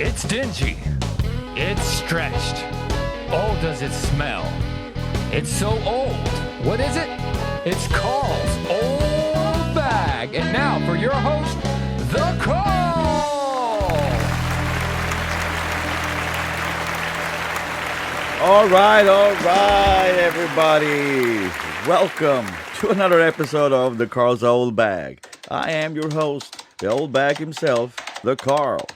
It's dingy. It's stretched. Oh, does it smell? It's so old. What is it? It's Carl's old bag. And now for your host, the Carl. All right, everybody. Welcome to another episode of the Carl's Old Bag. I am your host, the old bag himself, the Carl.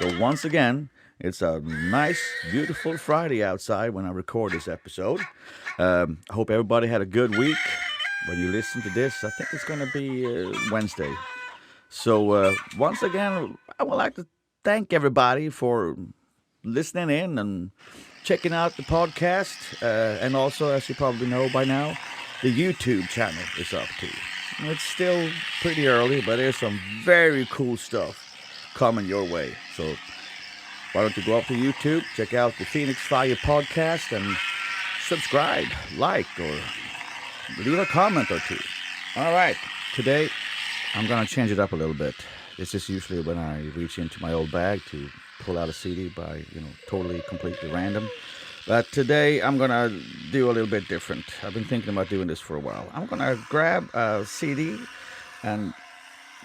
So once again, it's a nice, beautiful Friday outside when I record this episode. I hope everybody had a good week. When you listen to this, I think it's going to be Wednesday. So once again, I would like to thank everybody for listening in and checking out the podcast. And also, as you probably know by now, the YouTube channel is up too. It's still pretty early, but there's some very cool stuff coming your way. So why don't you go up to YouTube, check out the Phoenix Fire podcast, and subscribe, like, or leave a comment or two. All right, today I'm gonna change it up a little bit. This is usually when I reach into my old bag to pull out a CD by, totally, completely random. But today I'm gonna do a little bit different. I've been thinking about doing this for a while. I'm gonna grab a CD and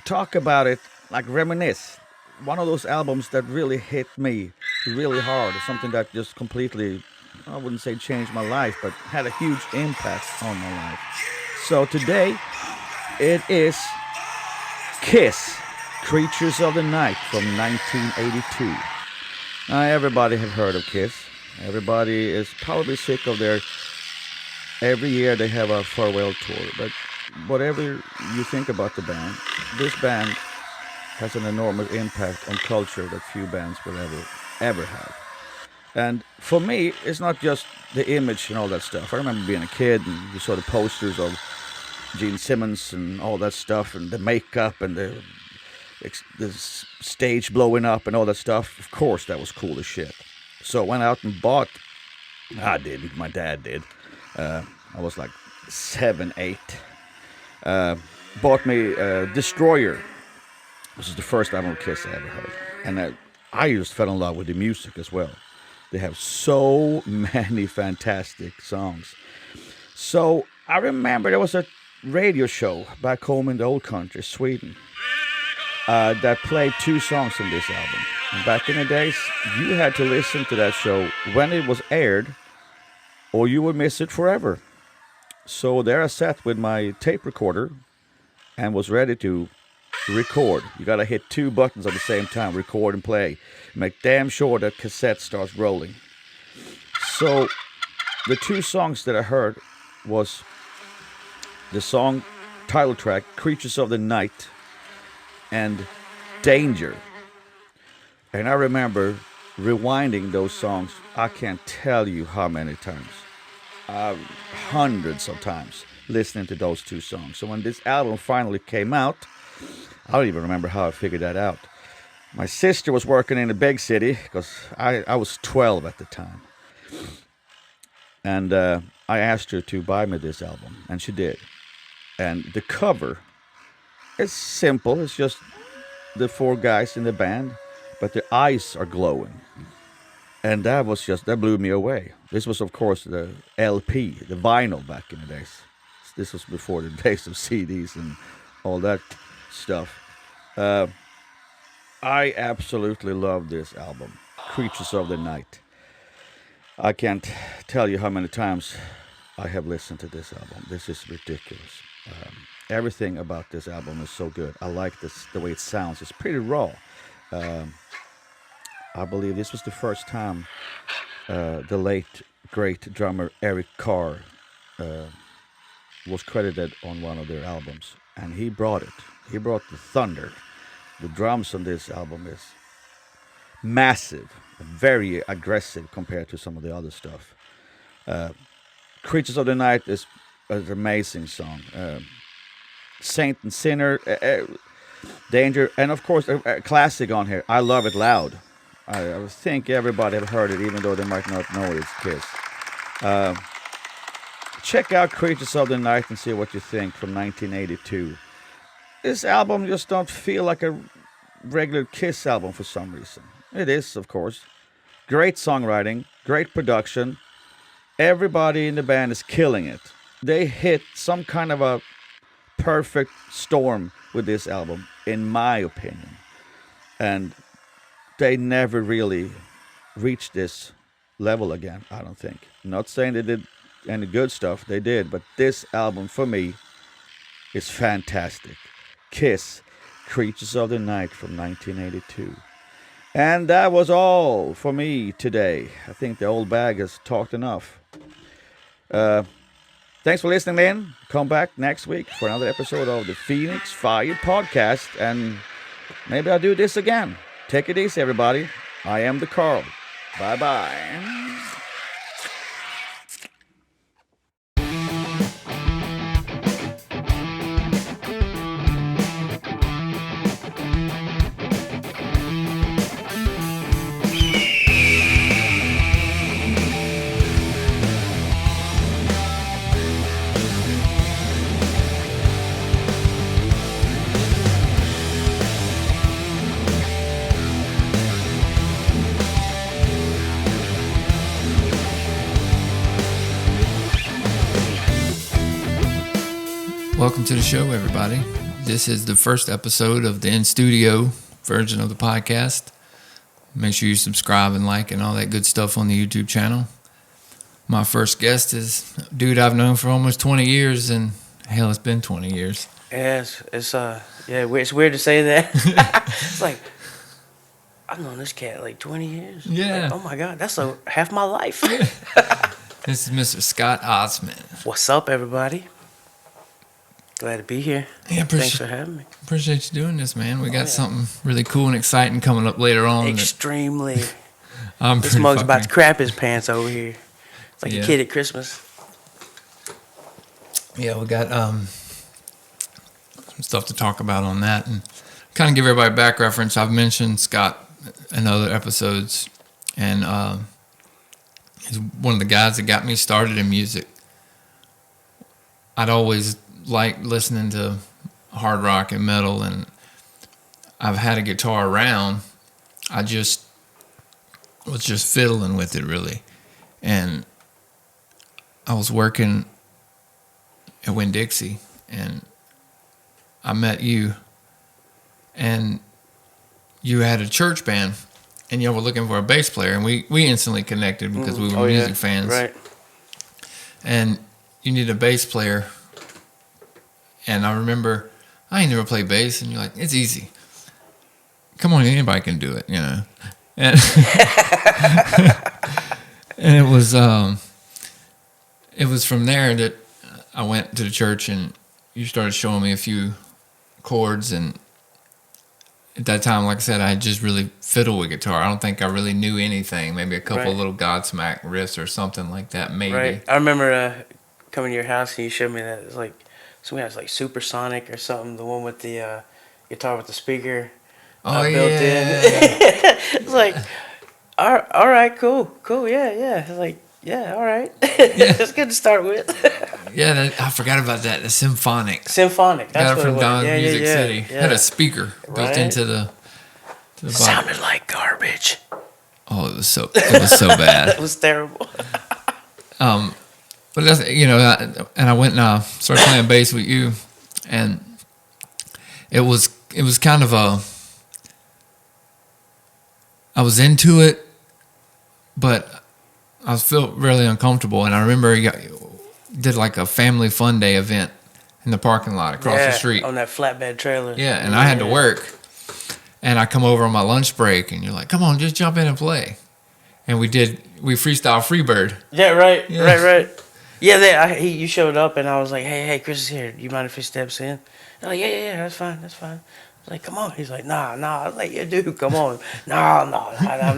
talk about it, like reminisce. One of those albums that really hit me really hard. Something that just completely, I wouldn't say changed my life, but had a huge impact on my life. So today, it is Kiss, Creatures of the Night from 1982. Now, everybody have heard of Kiss. Everybody is probably sick of their, every year they have a farewell tour. But whatever you think about the band, this band has an enormous impact on culture that few bands will ever have. And for me, it's not just the image and all that stuff. I remember being a kid and you saw the posters of Gene Simmons and all that stuff, and the makeup and the stage blowing up and all that stuff. Of course, that was cool as shit. So I went out and bought, I didn't, my dad did. I was like 7, 8. Bought me Destroyer. This is the first album of Kiss I ever heard. And I just fell in love with the music as well. They have so many fantastic songs. So I remember there was a radio show back home in the old country, Sweden, that played 2 songs from this album. And back in the days, you had to listen to that show when it was aired, or you would miss it forever. So there I sat with my tape recorder and was ready to record. You gotta hit 2 buttons at the same time, record and play. Make damn sure that cassette starts rolling. So the 2 songs that I heard was the song title track, Creatures of the Night, and Danger. And I remember rewinding those songs, I can't tell you how many times. Hundreds of times listening to those 2 songs. So when this album finally came out, I don't even remember how I figured that out. My sister was working in a big city because I was 12 at the time. And I asked her to buy me this album, and she did. And the cover is simple. It's just the 4 guys in the band, but their eyes are glowing. And that blew me away. This was, of course, the LP, the vinyl back in the days. This was before the days of CDs and all that stuff. I absolutely love this album, Creatures of the Night. I can't tell you how many times I have listened to this album. This is ridiculous. Everything about this album is so good. I like the way it sounds. It's pretty raw. I believe this was the first time the late, great drummer Eric Carr was credited on one of their albums. And he brought it. He brought the thunder. The drums on this album is massive, very aggressive compared to some of the other stuff. Creatures of the Night is an amazing song. Saint and Sinner, Danger, and of course a classic on here, I Love It Loud. I think everybody have heard it, even though they might not know it's Kiss. Check out Creatures of the Night and see what you think from 1982. This album just don't feel like a regular Kiss album for some reason. It is, of course. Great songwriting, great production. Everybody in the band is killing it. They hit some kind of a perfect storm with this album, in my opinion. And they never really reached this level again, I don't think. Not saying they did any good stuff, they did, but this album for me is fantastic. Kiss, Creatures of the Night from 1982. And that was all for me today. I think the old bag has talked enough. Thanks for listening in. Come back next week for another episode of the Phoenix Fire Podcast, and maybe I'll do this again. Take it easy, everybody. I am the Carl. Bye-bye. Welcome to the show, everybody. This is the first episode of the in-studio version of the podcast. Make sure you subscribe and like and all that good stuff on the YouTube channel. My first guest is a dude I've known for almost 20 years, and hell, it's been 20 years. Yeah, it's weird to say that. It's like, I've known this cat like 20 years. Yeah. Like, oh my God, that's half my life. This is Mr. Scott Osment. What's up, everybody? Glad to be here. Yeah, Thanks for having me. Appreciate you doing this, man. We got something really cool and exciting coming up later on. Extremely. This mug's about to crap his pants over here. It's like a kid at Christmas. Yeah, we got some stuff to talk about on that, and kind of give everybody a back reference. I've mentioned Scott in other episodes, and he's one of the guys that got me started in music. I'd always liked listening to hard rock and metal, and I've had a guitar around. I just was just fiddling with it, really. And I was working at Winn-Dixie, and I met you, and you had a church band, and you were looking for a bass player, and we instantly connected because we were music fans. Right. And you need a bass player. And I remember, I ain't never played bass, and you're like, it's easy. Come on, anybody can do it, you know. And, and it was from there that I went to the church, and you started showing me a few chords. And at that time, like I said, I just really fiddled with guitar. I don't think I really knew anything. Maybe a couple little Godsmack riffs or something like that, maybe. Right. I remember coming to your house, and you showed me that. It was like, something else like Supersonic or something, the one with the guitar with the speaker built in. It's like, all right, cool, yeah. It's like, yeah, all right. That's good to start with. I forgot about that. The Symphonic. That's got it what from it was. Don's Music City. Yeah. Had a speaper built into the bottom. Sounded like garbage. Oh, it was so bad. It was terrible. But that's, and I went and I started playing bass with you, and it was kind of I was into it, but I felt really uncomfortable. And I remember you did like a family fun day event in the parking lot across the street on that flatbed trailer. Yeah, and I had to work, and I come over on my lunch break, and you're like, "Come on, just jump in and play," and we freestyle Freebird. Yeah, right. Yeah, you showed up, and I was like, hey, Chris is here. You mind if he steps in? They're like, yeah, that's fine. I was like, come on. He's like, nah. I was like, yeah, dude, come on. No, I'm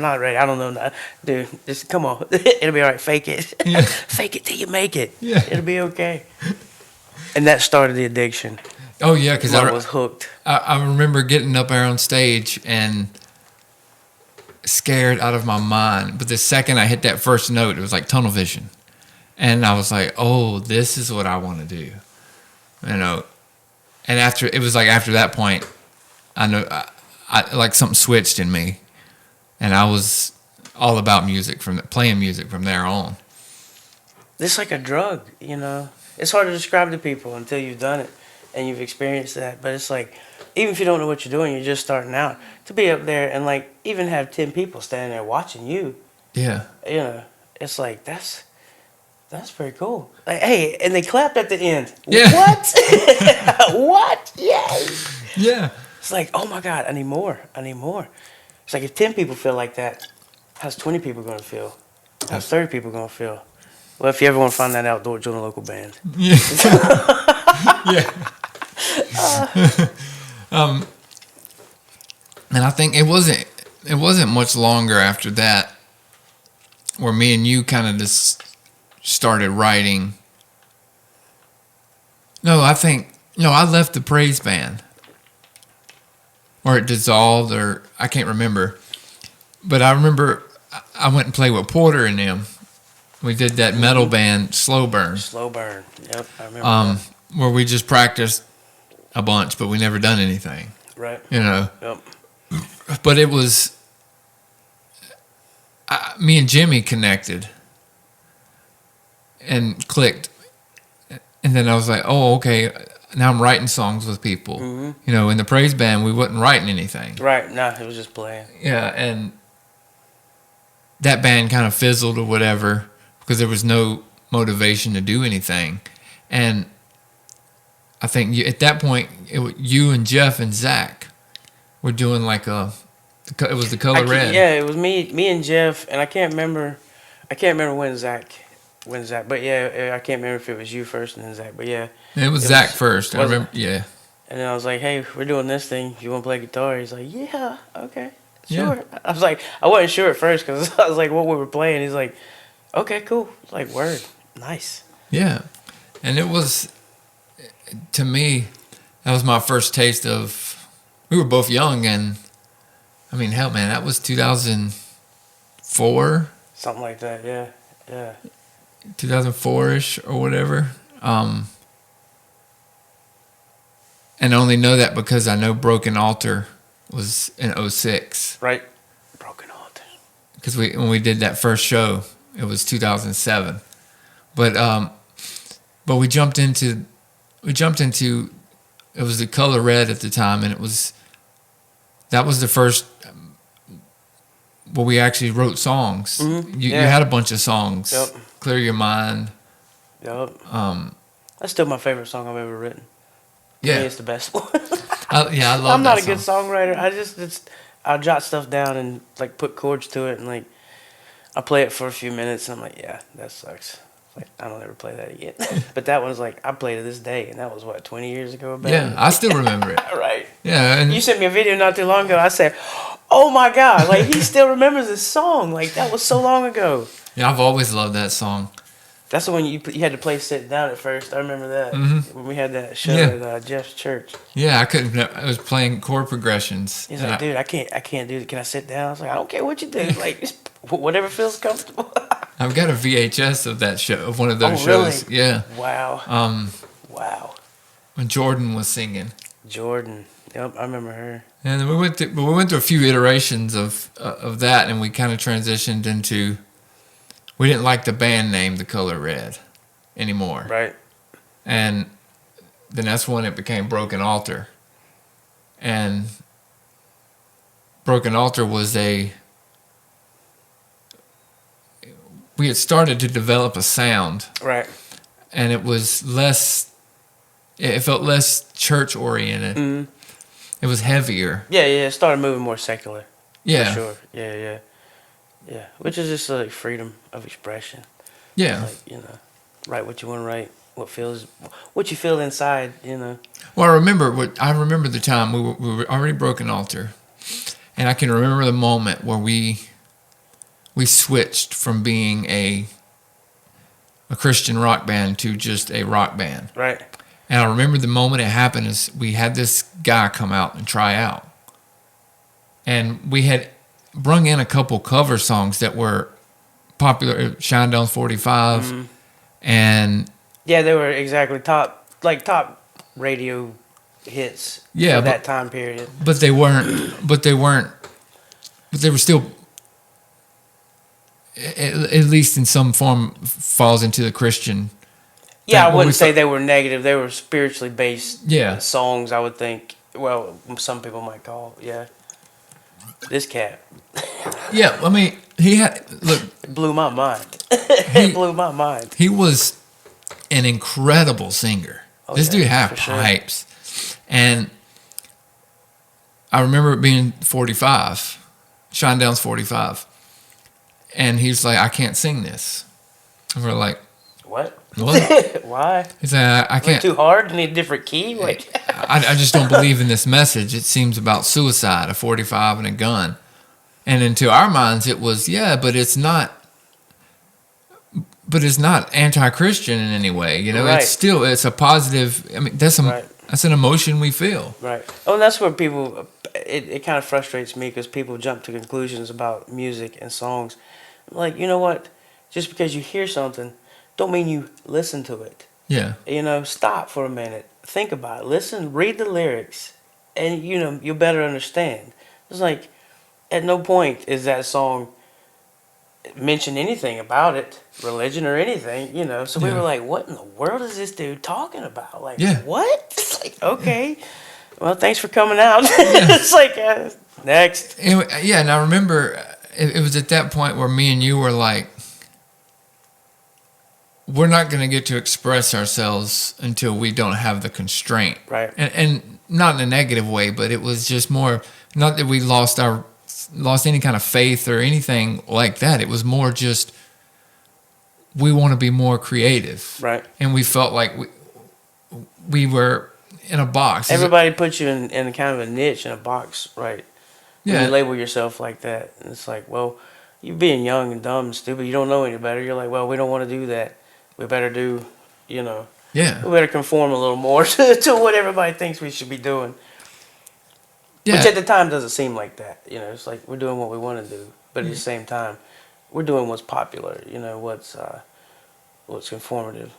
not ready. I don't know. Dude, just come on. It'll be all right. Fake it. Yeah. Fake it till you make it. Yeah. It'll be okay. And that started the addiction. Oh, yeah, because I was hooked. I remember getting up there on stage and scared out of my mind. But the second I hit that first note, it was like tunnel vision. And I was like, oh, this is what I want to do. And after that point, I know I like something switched in me. and I was all about music playing music from there on. It's like a drug, you know. It's hard to describe to people until you've done it and you've experienced that. But it's like, even if you don't know what you're doing, you're just starting out, to be up there and like even have 10 people standing there watching you. Yeah. You know, it's like that's pretty cool. Like, hey, and they clapped at the end. Yeah. What? What? Yay! Yeah. It's like, oh my God, I need more. I need more. It's like if 10 people feel like that, how's 20 people gonna feel? How's 30 people gonna feel? Well, if you ever want to find that out, join a local band. Yeah. Yeah. And I think it wasn't much longer after that where me and you kind of just started writing. I left the praise band, or it dissolved, or I can't remember. But I remember I went and played with Porter and them. We did that metal band, Slow Burn. Slow Burn. Yep, I remember that. Where we just practiced a bunch, but we never done anything. Right. You know. Yep. But it was me and Jimmy connected and clicked, and then I was like, "Oh, okay." Now I'm writing songs with people. Mm-hmm. You know, in the praise band, we wasn't writing anything. Right. Nah, it was just playing. Yeah, and that band kind of fizzled or whatever because there was no motivation to do anything. And I think at that point, you and Jeff and Zach were doing like it was the Color Red. Yeah, it was me and Jeff, and I can't remember when Zach, but yeah, I can't remember if it was you first and then Zach, but yeah. It was Zach first. I remember, yeah. And then I was like, hey, we're doing this thing. You want to play guitar? He's like, yeah, okay, Yeah. sure. I was like, I wasn't sure at first because I was like, what we were playing. He's like, okay, cool. I was like, word, nice. Yeah. And it was, to me, that was my first taste of, we were both young, and I mean, hell, man, that was 2004. Something like that, yeah. 2004-ish or whatever. And I only know that because I know Broken Altar was in 06. Right. Broken Altar. Because when we did that first show, it was 2007. But we jumped into it was the Color Red at the time, and that was the first where we actually wrote songs. Mm-hmm. You had a bunch of songs. Yep. Clear Your Mind. Yep. That's still my favorite song I've ever written. Yeah. To me, it's the best one. I love I'm not that a good song. songwriter. I'll jot stuff down and like put chords to it, and like I play it for a few minutes, and I'm like, yeah, that sucks. Like, I don't ever play that again. But that one's like, I played it this day, and that was what, 20 years ago? Yeah, I still remember it. Right. Yeah, and You sent me a video not too long ago. I said, oh my God, like he still remembers this song. Like that was so long ago. yeah, I've always loved that song. That's the one you had to play sitting down at first. I remember that when we had that show Yeah. at Jeff's church. Yeah, I was playing chord progressions. He's and like, dude, I can't do it. Can I sit down? I was like, I don't care what you do. Like, just whatever feels comfortable. I've got a VHS of that show, of one of those really? shows. Yeah. Wow. Wow. When Jordan was singing. Jordan. Yep, I remember her. And then we went through a few iterations of that, and we kind of transitioned into. We didn't like the band name, The Color Red, anymore. Right. And then that's when it became Broken Altar. And Broken Altar was we had started to develop a sound. Right. And it was it felt less church oriented. Mm-hmm. It was heavier. Yeah, it started moving more secular. Yeah. For sure. Yeah. Which is just like freedom of expression. Yeah. Like, write what you want to write, what you feel inside, Well, I remember the time we were already Broken Altar, and I can remember the moment where we switched from being a Christian rock band to just a rock band. Right. And I remember the moment it happened is we had this guy come out and try out, and we had brung in a couple cover songs that were popular, Shinedown's 45, and yeah, they were exactly top radio hits. Yeah, for that time period. But they were still at least in some form, falls into the Christian. Yeah, thing. I wouldn't say they were negative. They were spiritually based Yeah. songs, I would think. Well, some people might call, yeah. This cat. Yeah, I mean, It blew my mind. It blew my mind. he was an incredible singer. Oh, This yeah, dude had for sure. pipes. And I remember it being 45, Shinedown's 45. And he was like, I can't sing this. And we're like, What? what? Why? He said, I Is it can't. too hard? Need a different key? Like, I just don't believe in this message. It seems about suicide, a 45 and a gun. And into our minds, it was, yeah, but it's not. But it's not anti-Christian in any way, you know. Right. It's a positive. I mean, that's Right. that's an emotion we feel. right. Oh, and that's where people, it kind of frustrates me because people jump to conclusions about music and songs. Like, you know what? Just because you hear something, don't mean you listen to it. Yeah, You know, stop for a minute, think about it, listen, read the lyrics, and you know you'll better understand. It's like, at no point is that song mention anything about it, religion or anything, you know. So we Yeah. were like, what in the world is this dude talking about? Like, Yeah. what? It's like, okay, well, thanks for coming out. It's like, next. anyway, yeah. And I remember it was at that point where me and you were like, we're not going to get to express ourselves until we don't have the constraint. Right. And not in a negative way, but it was just more, not that we lost any kind of faith or anything like that. It was more just, we want to be more creative. Right. And we felt like we were in a box. Everybody puts you in kind of a niche, in a box, right? When Yeah. you label yourself like that. And it's like, well, you being young and dumb and stupid, you don't know any better. You're like, well, we don't want to do that. We better do, you know, Yeah. we better conform a little more to what everybody thinks we should be doing. Yeah. Which at the time doesn't seem like that. You know, it's like we're doing what we want to do. But at the same time, we're doing what's popular, you know, what's conformative.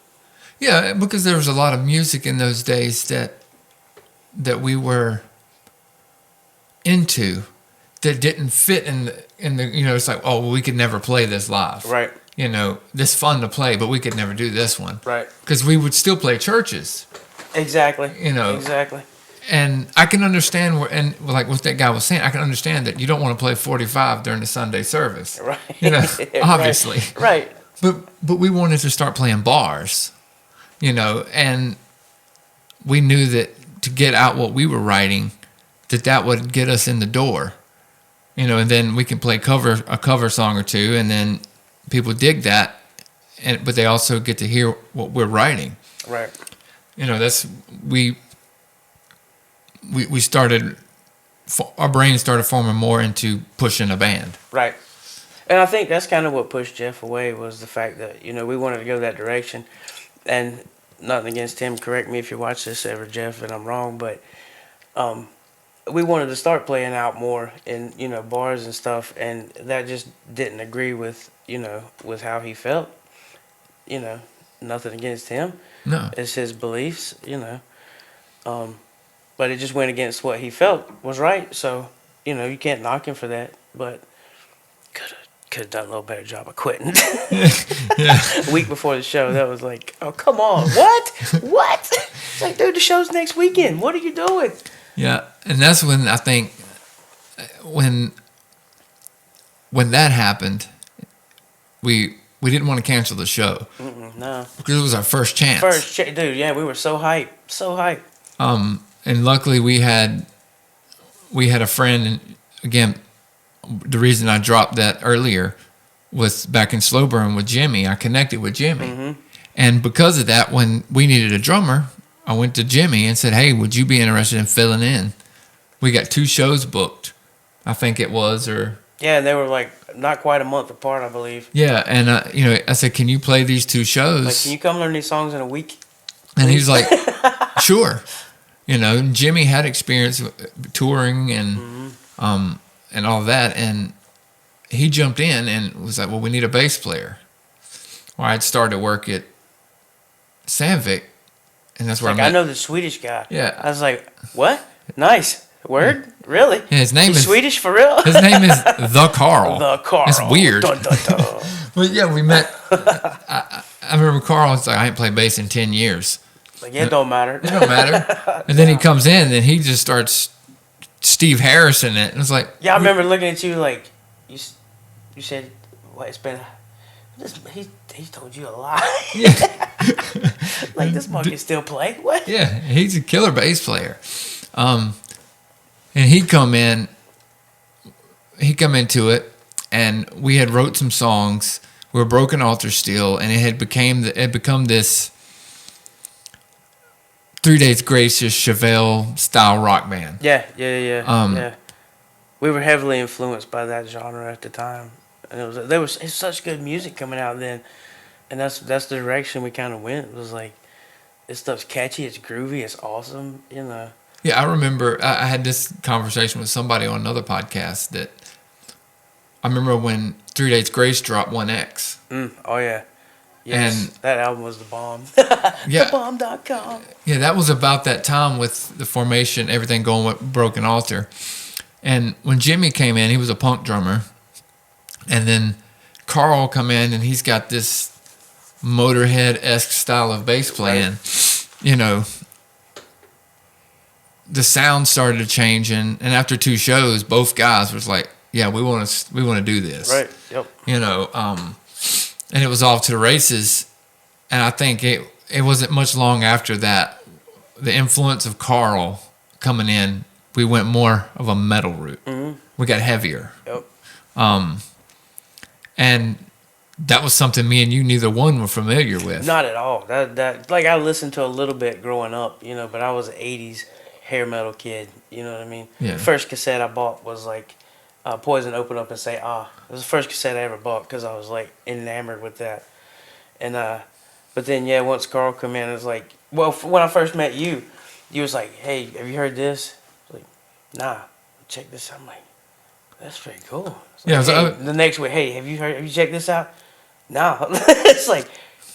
Yeah, because there was a lot of music in those days that we were into that didn't fit in the you know, it's like, oh, well, we could never play this live. Right. You know, this fun to play, but we could never do this one. Right. Because we would still play churches. Exactly. You know. Exactly. And I can understand and like what that guy was saying, I can understand that you don't want to play 45 during the Sunday service. Right. You know, Right. obviously. Right. But we wanted to start playing bars, you know, and we knew that to get out what we were writing, that would get us in the door, you know, and then we can play a cover song or two, and then people dig that, but they also get to hear what we're writing. Right. You know, that's we started, our brain started forming more into pushing a band. Right. And I think that's kind of what pushed Jeff away, was the fact that, you know, we wanted to go that direction. And nothing against him, correct me if you watch this ever, Jeff, and I'm wrong, but we wanted to start playing out more in, you know, bars and stuff, and that just didn't agree with, you know, with how he felt. You know, nothing against him. No. It's his beliefs, you know. But it just went against what he felt was right. So, you know, you can't knock him for that. But could have done a little better job of quitting. Yeah. A week before the show, that was like, oh, come on. What? It's like, dude, the show's next weekend. What are you doing? Yeah, and that's when I think when that happened, we didn't want to cancel the show. No. Because it was our first chance. Dude, yeah, we were so hyped. And luckily we had a friend, and again, the reason I dropped that earlier was back in Slow Burn with Jimmy. I connected with Jimmy. Mm-hmm. And because of that, when we needed a drummer, I went to Jimmy and said, hey, would you be interested in filling in? We got 2 shows booked, I think it was, or... Yeah, and they were like not quite a month apart, I believe. Yeah, and you know, I said, can you play these 2 shows? Like, can you come learn these songs in a week? And he was like, sure. You know, and Jimmy had experience touring and all that, and he jumped in and was like, well, we need a bass player. Well, I'd started work at Sandvik, and that's where Like, I know the Swedish guy. Yeah. I was like, what? Nice. Word? Really? Yeah, his name He's is Swedish for real? His name is the Carl. The Carl. It's weird. Dun, dun, dun. But yeah, we met. I remember Carl was like, I ain't played bass in 10 years. Like, it don't matter. It don't matter. And then he comes in and he just starts Steve Harrison it. And it's like, Yeah, I remember looking at you like, you said, what, it's been, he told you a lie. yeah, Like, this mug can still play? What? yeah, he's a killer bass player. And he'd come into it, and we had wrote some songs. We were Broken Altar still, and it had become this 3 Days Gracious Chevelle style rock band. Yeah. Yeah. We were heavily influenced by that genre at the time, and it's such good music coming out then, and that's the direction we kind of went. It was like, this stuff's catchy, it's groovy, it's awesome, you know. Yeah, I remember I had this conversation with somebody on another podcast that I remember when 3 Days Grace dropped 1X. Oh yeah. Yes, And that album was the bomb. Yeah. Thebomb.com. Yeah, that was about that time with the formation, everything going with Broken Altar. And when Jimmy came in, he was a punk drummer. And then Carl come in, and he's got this Motorhead-esque style of bass playing. Right. You know, the sound started changing, and after 2 shows, both guys was like, "Yeah, we want to do this." Right. Yep. You know, and it was off to the races. And I think it wasn't much long after that, the influence of Carl coming in, we went more of a metal route. Mm-hmm. We got heavier. Yep. And that was something me and you neither one were familiar with. Not at all. That like, I listened to a little bit growing up, you know, but I was an 80s hair metal kid, you know what I mean? Yeah. The first cassette I bought was like Poison Open Up and Say Ah. It was the first cassette I ever bought because I was like enamored with that. And but then yeah, once Carl come in, it was like, well, when I first met you, you was like, "Hey, have you heard this?" I was like, "Nah, check this out." I'm like, "That's pretty cool." It's like, Yeah. So hey, the next week, "Hey, have you checked this out?" No. It's like,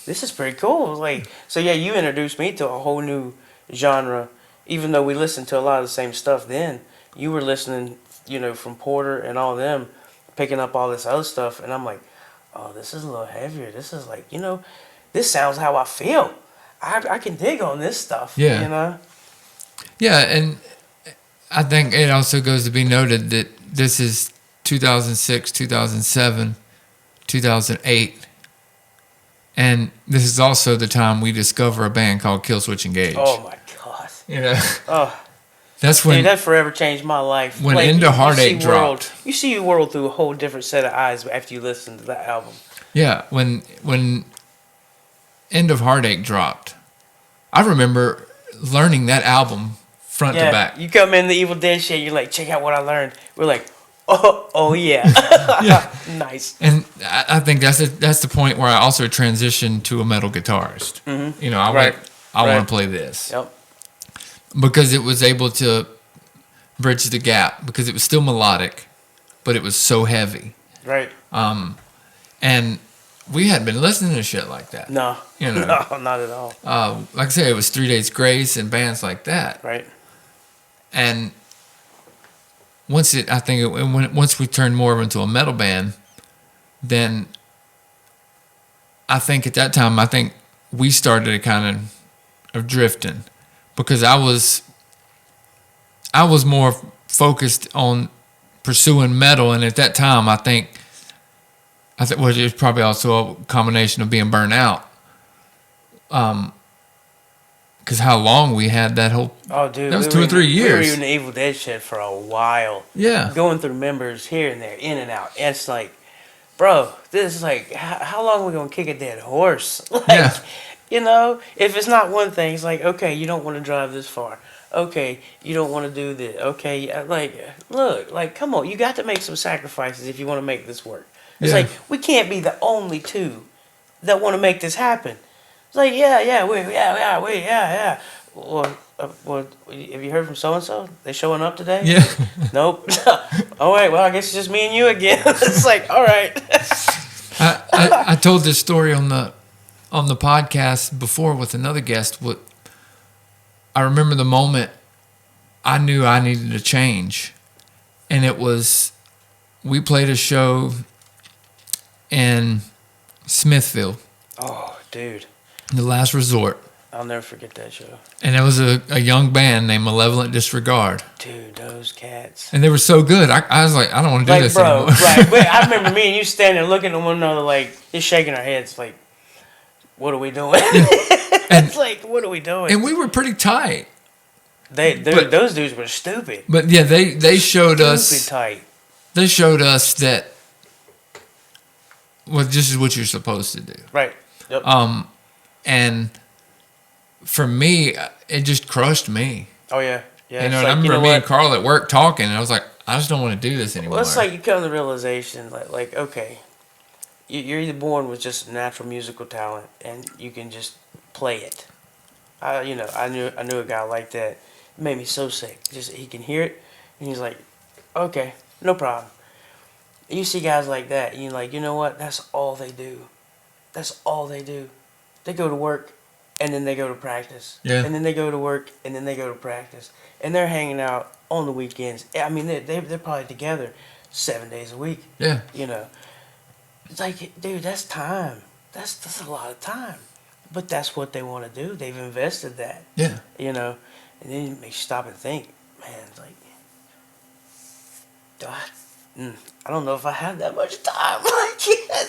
this is pretty cool. Like, so yeah, you introduced me to a whole new genre. Even though we listened to a lot of the same stuff then, you were listening, you know, from Porter and all them, picking up all this other stuff, and I'm like, oh, this is a little heavier. This is like, you know, this sounds how I feel. I can dig on this stuff. Yeah. You know? Yeah, and I think it also goes to be noted that this is 2006, 2007, 2008. And this is also the time we discover a band called Killswitch Engage. Oh my God. You know, Oh, that's when dude, that forever changed my life. when Like, Into you Heartache see world, dropped. you see your world through a whole different set of eyes after you listen to that album. Yeah, when End of Heartache dropped, I remember learning that album front to back. You come in the Evil Dead shit, you're like, check out what I learned. We're like, oh yeah. Yeah. Nice. And I think that's the point where I also transitioned to a metal guitarist. Mm-hmm. You know, I Right. want to play this. Yep. Because it was able to bridge the gap, because it was still melodic, but it was so heavy. Right. And we hadn't been listening to shit like that. No. You know. No, not at all. Like I said, it was 3 Days Grace and bands like that. Right. And once we turned more into a metal band, then I think at that time, we started a kind of drifting, because I was more focused on pursuing metal, and at that time, I think well, it was probably also a combination of being burnt out. Because how long we had that whole... Oh, dude. That was 2 or 3 years. We were in the Evil Dead shit for a while. Yeah. Going through members here and there, in and out. And it's like, bro, this is like, how long are we going to kick a dead horse? Like, Yeah. you know, if it's not one thing, it's like, okay, you don't want to drive this far. Okay, you don't want to do this. Okay, like, look, like, come on. You got to make some sacrifices if you want to make this work. It's Yeah. like, we can't be the only two that want to make this happen. It's like, yeah. Well, have you heard from so-and-so? They showing up today? Yeah. Nope. All right, well, I guess it's just me and you again. It's like, all right. I told this story on the podcast before with another guest. I remember the moment I knew I needed to change. And it was, we played a show in Smithfield, Oh, dude. The Last Resort. I'll never forget that show. And it was a young band named Malevolent Disregard. Dude, those cats. And they were so good. I was like, I don't want to do Like, this bro, anymore. right. Wait, I remember me and you standing there looking at one another like, just shaking our heads like, what are we doing? It's like, what are we doing? And we were pretty tight. Those dudes were stupid. But yeah, they showed us. Stupid tight. They showed us that, well, this is what you're supposed to do. Right. Yep. And for me, it just crushed me. Oh, yeah. Yeah. You know, it's and I like, remember me what? and Carl at work talking, and I was like, I just don't want to do this anymore. Well, it's like you come to the realization, like okay, you're either born with just natural musical talent, and you can just play it. I knew a guy like that. It made me so sick. Just he can hear it, and he's like, okay, no problem. And you see guys like that, and you're like, you know what? That's all they do. That's all they do. They go to work, and then they go to practice. Yeah. And then they go to work, and then they go to practice. And they're hanging out on the weekends. I mean, they're probably together 7 days a week. Yeah. You know, it's like, dude, that's time. That's a lot of time. But that's what they want to do. They've invested that. Yeah. You know, and then it makes you stop and think, man, it's like, I don't know if I have that much time.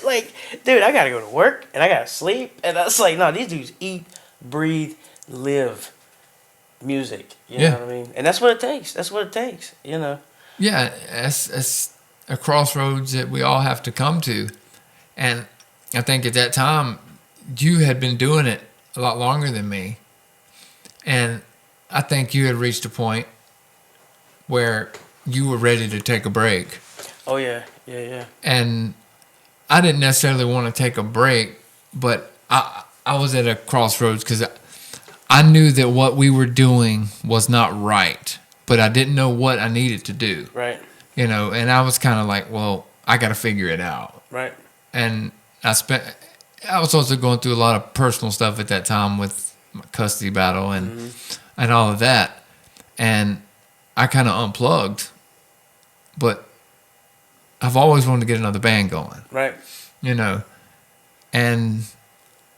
like, dude, I gotta go to work and I gotta sleep. And I was like, no, these dudes eat, breathe, live music. You know what I mean? And that's what it takes. That's what it takes. You know. Yeah, it's a crossroads that we all have to come to. And I think at that time, you had been doing it a lot longer than me. And I think you had reached a point where you were ready to take a break. Oh, yeah. Yeah, yeah. And I didn't necessarily want to take a break, but I was at a crossroads because I knew that what we were doing was not right, but I didn't know what I needed to do. Right. You know, and I was kind of like, well, I got to figure it out. Right. And I was also going through a lot of personal stuff at that time with my custody battle and all of that. And I kind of unplugged, but I've always wanted to get another band going. Right. You know, and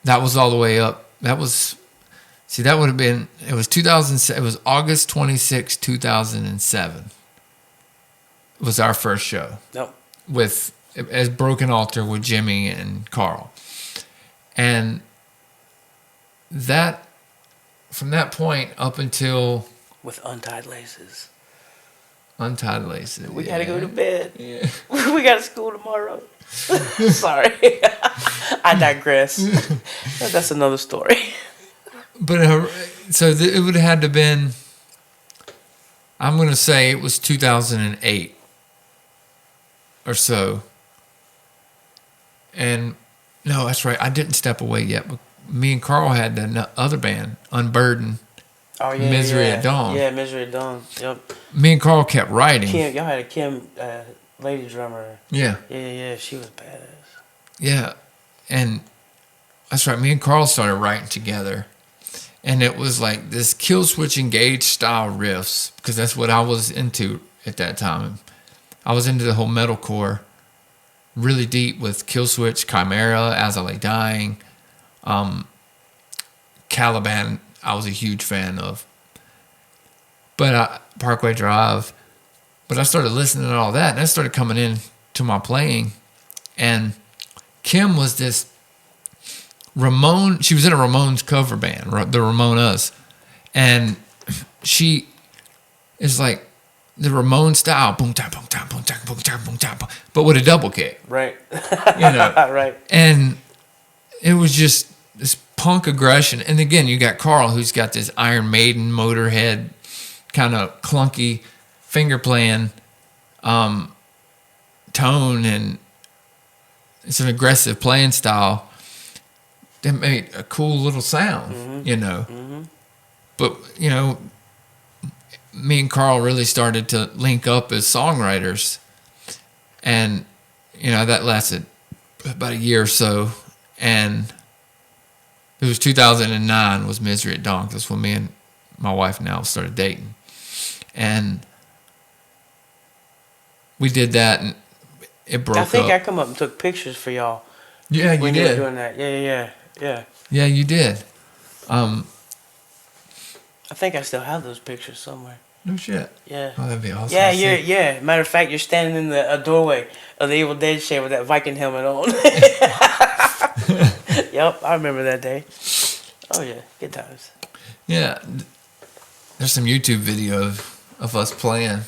that was all the way up. That would have been, it was 2007, it was August 26, 2007. It was our first show. Nope. As Broken Altar with Jimmy and Carl. And that, from that point up until... With Untied Laces. Untied Laces. We gotta go to bed. Yeah. We got school tomorrow. Sorry. I digress. That's another story. But it would have had to been, I'm going to say it was 2008 or so. And no, that's right. I didn't step away yet. But me and Carl had the other band, Unburdened. Oh, yeah. Misery at Dawn. Yeah, Misery at Dawn. Yep. Me and Carl kept writing. Y'all had a Kim, lady drummer. Yeah. Yeah. She was badass. Yeah. And that's right. Me and Carl started writing together. And it was like this kill switch engage style riffs, because that's what I was into at that time. I was into the whole metalcore, really deep with Kill Switch, Chimera, As I Lay Dying, Caliban. I was a huge fan of, but Parkway Drive. But I started listening to all that, and I started coming in to my playing. And Kim was this Ramone. She was in a Ramones cover band, the Ramonas, and she is like the Ramone style, boom tap boom tap boom tap boom tap boom tap, but with a double kick. Right. You know. Right. And it was just this punk aggression. And again, you got Carl, who's got this Iron Maiden Motorhead kind of clunky finger playing tone, and it's an aggressive playing style that made a cool little sound, you know. Mm-hmm. But, you know, me and Carl really started to link up as songwriters. And, you know, that lasted about a year or so. And it was 2009 was Misery at Dawn. That's when me and my wife now started dating. and we did that, and it broke up. I think I come up and took pictures for y'all. Yeah, you when you were did. doing that. Yeah. Yeah, you did. I think I still have those pictures somewhere. No shit. Yeah. Oh, that'd be awesome. Yeah, to see. yeah. Matter of fact, you're standing in the doorway of the Evil Dead shed with that Viking helmet on. Yep, I remember that day. Oh yeah, good times. Yeah. There's some YouTube video of us playing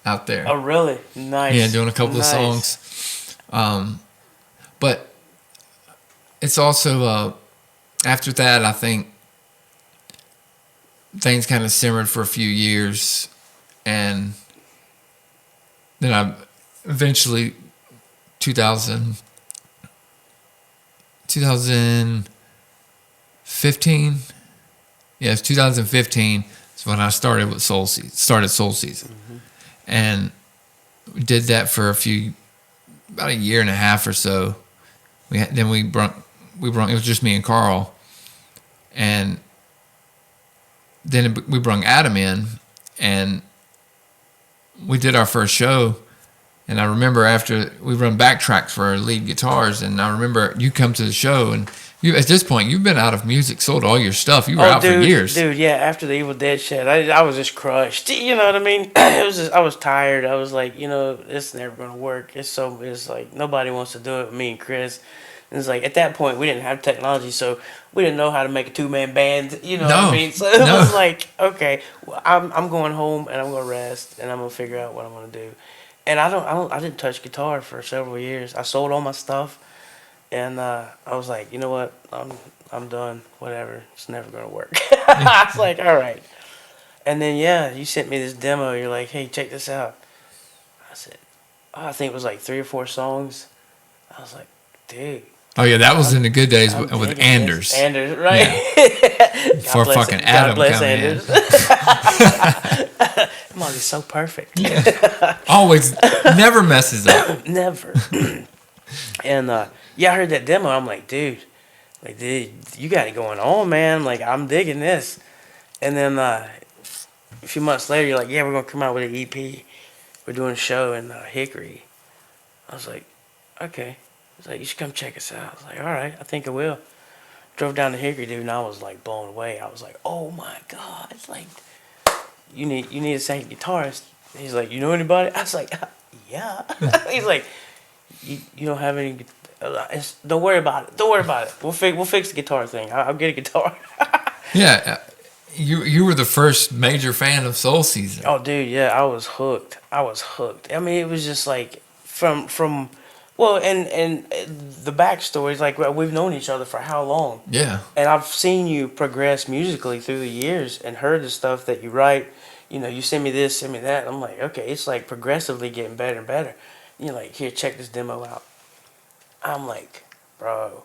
out there. Oh really? Nice. Yeah, doing a couple of songs. But it's also after that, I think things kind of simmered for a few years, and then I eventually 2015. Yeah, it's 2015 is when I started with Soul Season, and we did that for about a year and a half or so. We brought it was just me and Carl, and then we brought Adam in, and we did our first show. And I remember after we run backtracks for our lead guitars, and I remember you come to the show, and you at this point you've been out of music, sold all your stuff. You were out for years, dude. Yeah, after the Evil Dead shed, I was just crushed. You know what I mean? I was tired. I was like, it's never gonna work. It's like nobody wants to do it with me and Chris. And it's like at that point we didn't have technology, so we didn't know how to make a 2-man band. You know what I mean? So it was like, okay, well, I'm going home and I'm gonna rest and I'm gonna figure out what I'm gonna do. And I didn't touch guitar for several years. I sold all my stuff, and I was like, you know what, I'm done. Whatever, it's never gonna work. I was like, all right. And then you sent me this demo. You're like, hey, check this out. I said, I think it was like 3 or 4 songs. I was like, dude. Oh yeah, that was in the good days with Anders. Anders, right? Yeah. Before fucking Adam come Anders. Molly's so perfect. Yeah. Always, never messes up. Never. And I heard that demo. I'm like, dude, you got it going on, man. Like, I'm digging this. And then a few months later, you're like, yeah, we're gonna come out with an EP. We're doing a show in Hickory. I was like, okay. He's like, you should come check us out. I was like, all right, I think I will. Drove down to Hickory, dude, and I was like blown away. I was like, oh my God, it's like, you need a second guitarist. He's like, you know anybody? I was like, yeah. He's like, you don't have any. Don't worry about it. Don't worry about it. We'll fix the guitar thing. I'll get a guitar. Yeah, you were the first major fan of Soul Season. Oh, dude, yeah, I was hooked. I mean, it was just like from. Well, and the backstory is like we've known each other for how long? Yeah. And I've seen you progress musically through the years and heard the stuff that you write. You send me this, send me that. I'm like, okay, it's like progressively getting better and better. And you're like, here, check this demo out. I'm like, bro.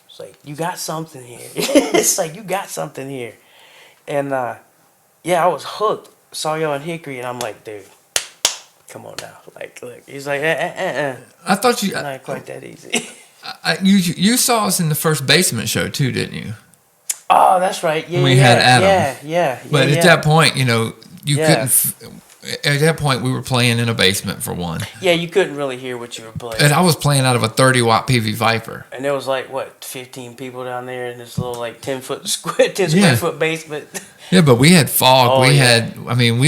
It's like, you got something here. It's like, you got something here. And, I was hooked. Saw y'all in Hickory, and I'm like, dude. Come on now, like, look. He's like, I thought you not quite that easy. you saw us in the first Basement show too, didn't you? Oh, that's right. Yeah, we had Adam. Yeah. But at that point, you couldn't. At that point, we were playing in a basement for one. Yeah, you couldn't really hear what you were playing. And I was playing out of a 30-watt PV Viper. And there was like 15 people down there in this little like 10 square foot basement. Yeah, but we had fog. Oh, we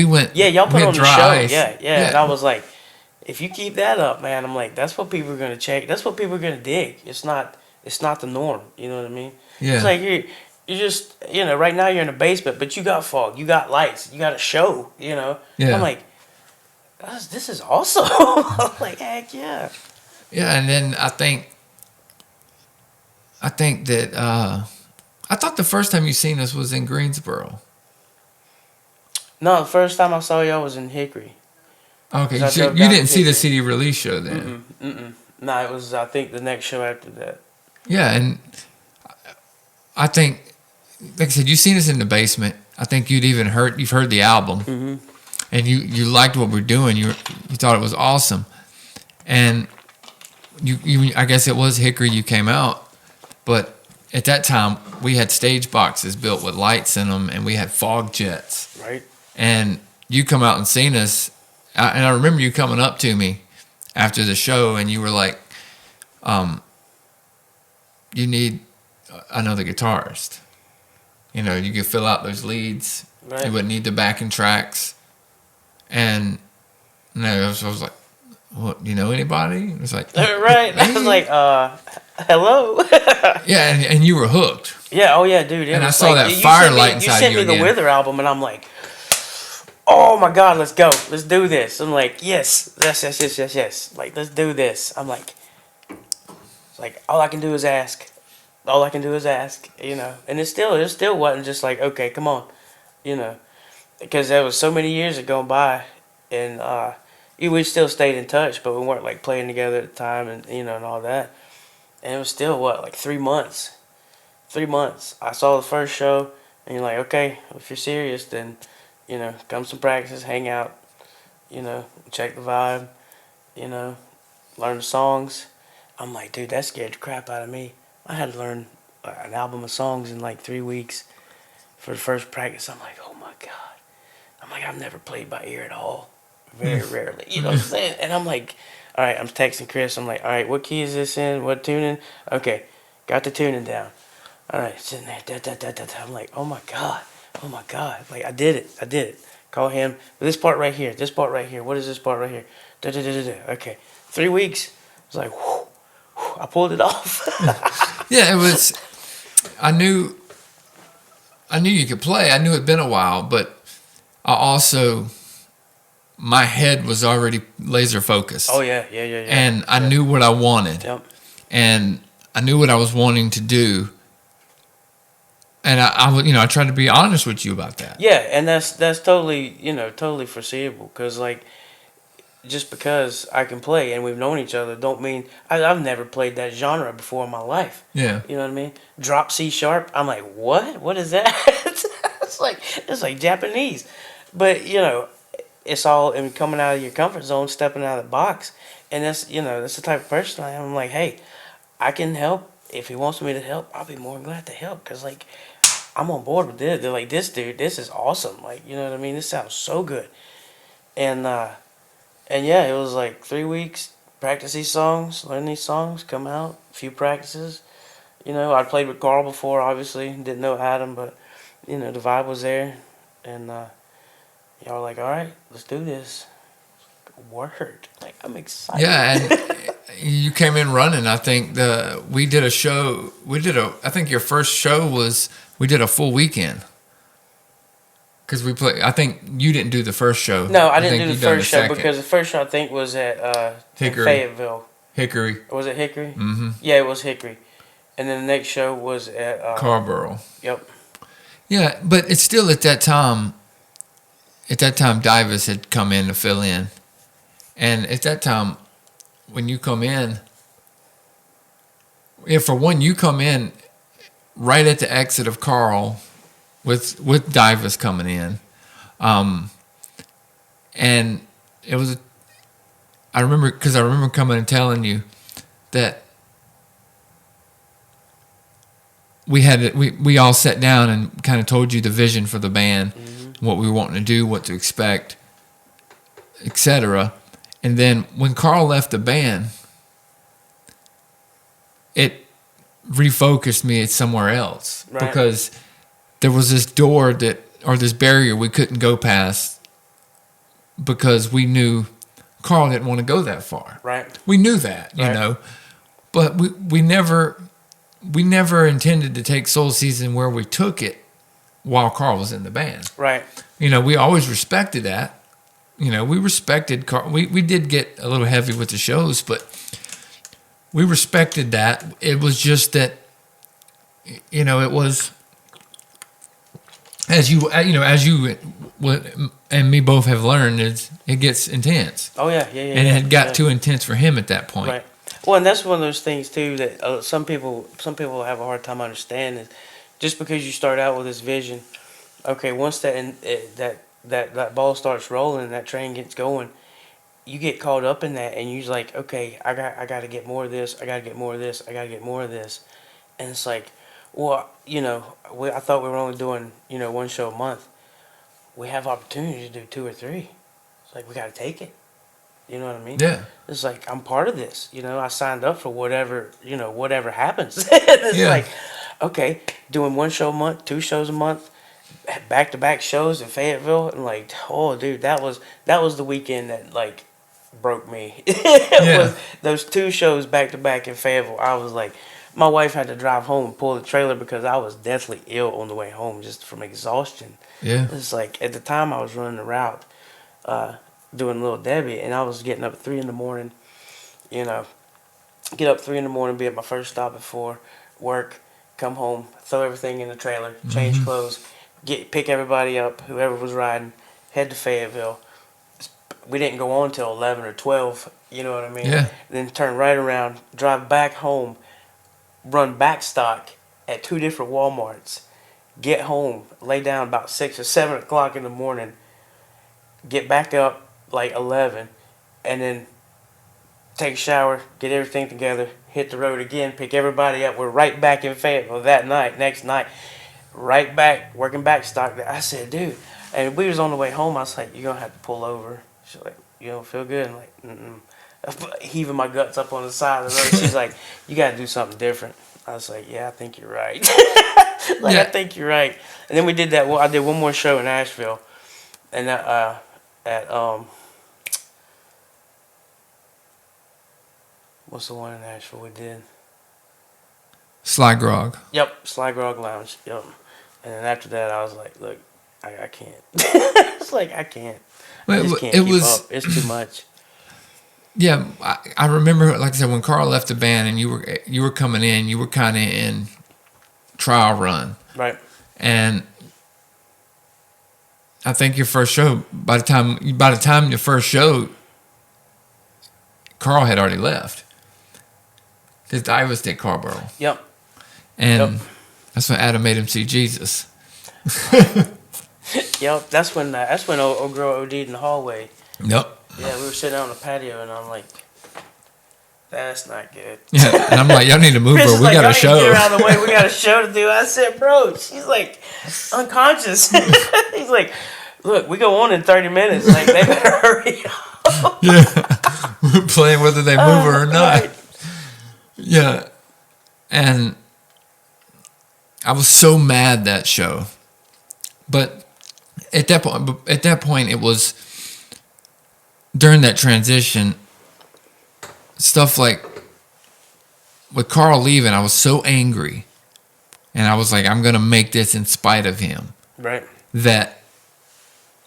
went. Yeah, y'all put on the show. Ice. Yeah. And I was like, if you keep that up, man, I'm like, that's what people are gonna check. That's what people are gonna dig. It's not the norm. You know what I mean? Yeah. It's like you just right now you're in a basement, but you got fog, you got lights, you got a show. Yeah. I'm like, this is awesome. I'm like, heck yeah. Yeah, and then I think that I thought the first time you seen us was in Greensboro. No, the first time I saw y'all was in Hickory. Okay, so you didn't see the CD release show then? No, it was, I think, the next show after that. Yeah, and I think, like I said, you've seen us in the basement. I think you've heard the album, and you liked what we're doing. You thought it was awesome, and you I guess it was Hickory you came out, but at that time, we had stage boxes built with lights in them, and we had fog jets. Right. And you come out and seen us, and I remember you coming up to me after the show, and you were like, you need another guitarist. You know, you could fill out those leads. Right. You wouldn't need the backing tracks. And I was like, what, do you know anybody? It was like, Right. I was like, hello. yeah, and you were hooked. Yeah, oh yeah, dude. And I saw that firelight inside you. You sent me the again. Wither album, and I'm like, oh my God, let's go. Let's do this. I'm like, yes. Like, let's do this. I'm like, it's like, all I can do is ask. All I can do is ask, you know. And it still wasn't just like, okay, come on, you know. Because there was so many years that gone by, and we still stayed in touch, but we weren't like playing together at the time, and you know, and all that. And it was still like 3 months. 3 months. I saw the first show, and you're like, okay, if you're serious, then, you know, come some practice, hang out, you know, check the vibe, you know, learn the songs. I'm like, dude, that scared the crap out of me. I had to learn an album of songs in like 3 weeks for the first practice. I'm like, oh my God. I'm like, I've never played by ear at all. Very rarely. You know what I'm saying? And I'm like, all right, I'm texting Chris. I'm like, all right, what key is this in? What tuning? Okay, got the tuning down. All right, sitting there. I'm like, oh my God. Oh my God. Like, I did it. Call him. This part right here. What is this part right here? Okay. 3 weeks. I was like, whew. I pulled it off. Yeah, it was. I knew you could play. I knew it'd been a while, but I also, my head was already laser focused. Oh yeah. And I knew what I wanted. Yep. And I knew what I was wanting to do. And I tried to be honest with you about that. Yeah, and that's totally, totally foreseeable, because like, just because I can play and we've known each other don't mean I've never played that genre before in my life. Yeah. You know what I mean? Drop C sharp. I'm like, what is that? it's like Japanese, but it's all in coming out of your comfort zone, stepping out of the box, and that's the type of person I am. I'm like, hey, I can help. If he wants me to help, I'll be more than glad to help, because like, I'm on board with this. They're like, this dude, this is awesome. Like, you know what I mean? This sounds so good. And yeah, it was like 3 weeks, practice these songs, learn these songs, come out, a few practices. I played with Carl before, obviously, didn't know Adam, but, the vibe was there. And y'all were like, all right, let's do this. Word. Like, I'm excited. Yeah, and you came in running. I think we did a show. I think your first show was, we did a full weekend. Because we play. I think you didn't do the first show. No, I didn't do the first show, second. because the first show I think was at Hickory. Fayetteville. Hickory. Was it Hickory? Mm-hmm. Yeah, it was Hickory. And then the next show was at Carborough. Yep. Yeah, but it's still at that time. At that time, Divas had come in to fill in, and at that time, when you come in, for one, you come in right at the exit of Carl. With Divas coming in, and it was. I remember coming and telling you that we all sat down and kind of told you the vision for the band, mm-hmm. what we were wanting to do, what to expect, etc. And then when Carl left the band, it refocused me at somewhere else, right. Because there was this door or this barrier we couldn't go past, because we knew Carl didn't want to go that far. Right. We knew that, you but we never intended to take Soul Season where we took it while Carl was in the band. Right. We always respected that. We respected Carl. We did get a little heavy with the shows, but we respected that. It was just that, it was. As you and me both have learned, it gets intense. Oh yeah. And it had got too intense for him at that point. Right. Well, and that's one of those things too that some people have a hard time understanding. Just because you start out with this vision, okay, once that ball starts rolling, that train gets going, you get caught up in that, and you're like, okay, I got to get more of this. I got to get more of this. I got to get more of this, and it's like, Well, I thought we were only doing, one show a month. We have opportunity to do 2 or 3. It's like we got to take it. You know what I mean? Yeah. It's like I'm part of this. I signed up for whatever happens. It's Yeah. like, okay, doing 1 show a month, 2 shows a month, back-to-back shows in Fayetteville, and like, oh, dude, that was the weekend that like broke me. It was those 2 shows back-to-back in Fayetteville. I was like, my wife had to drive home and pull the trailer because I was deathly ill on the way home just from exhaustion. Yeah. It's like at the time I was running the route, doing Little Debbie, and I was getting up at 3 in the morning. Get up 3 in the morning, be at my first stop before work, come home, throw everything in the trailer, change clothes, pick everybody up, whoever was riding, head to Fayetteville. We didn't go on till 11 or 12. You know what I mean? Yeah. Then turn right around, drive back home, run back stock at 2 different Walmarts, get home, lay down about 6 or 7 o'clock in the morning, get back up like 11, and then take a shower, get everything together, hit the road again, pick everybody up. We're right back in Fayetteville that night, next night, right back, working back stock. I said, dude, and we was on the way home, I was like, you're going to have to pull over. She's like, you don't feel good? I'm like, mm-mm. Heaving my guts up on the side of the road. She's like, you got to do something different. I was like, yeah, I think you're right. I think you're right. And then we did that. Well, I did one more show in Nashville, and at what's the one in Nashville we did? Sly Grog. Yep, Sly Grog Lounge. Yep. And then after that, I was like, look, I can't. It's like I can't. I just can't keep up. It's too much. Yeah, I remember, like I said, when Carl left the band and you were coming in, you were kind of in trial run, Right. and I think your first show, by the time your first show, Carl had already left. Because I was at Carborough, Yep. and that's when Adam made him see Jesus. Yep. That's when old girl OD'd in the hallway. Yep. Yeah, we were sitting out on the patio, and I'm like, that's not good. Yeah, and I'm like, y'all need to move Chris her. is We like, got a "Y'all show. need to get out of the way. We got a show to do." I said, bro, she's like unconscious. He's like, look, we go on in 30 minutes. Like, they better hurry up. Yeah, we're playing whether they move her or not. Right. Yeah, and I was so mad that show, but at that point, it was during that transition. Stuff like with Carl leaving, I was so angry, and I was like, I'm gonna make this in spite of him. Right. That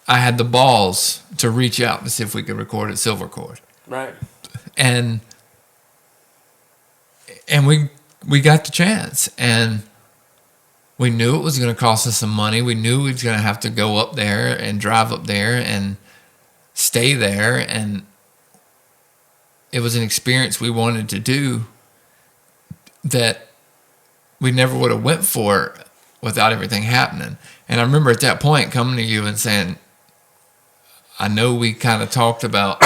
I had the balls to reach out to see if we could record at Silvercord. Right. And we got the chance, and we knew it was going to cost us some money. We knew we was going to have to go up there and drive up there and stay there, and it was an experience we wanted to do that we never would have went for without everything happening. And I remember at that point coming to you and saying, I know we kind of talked about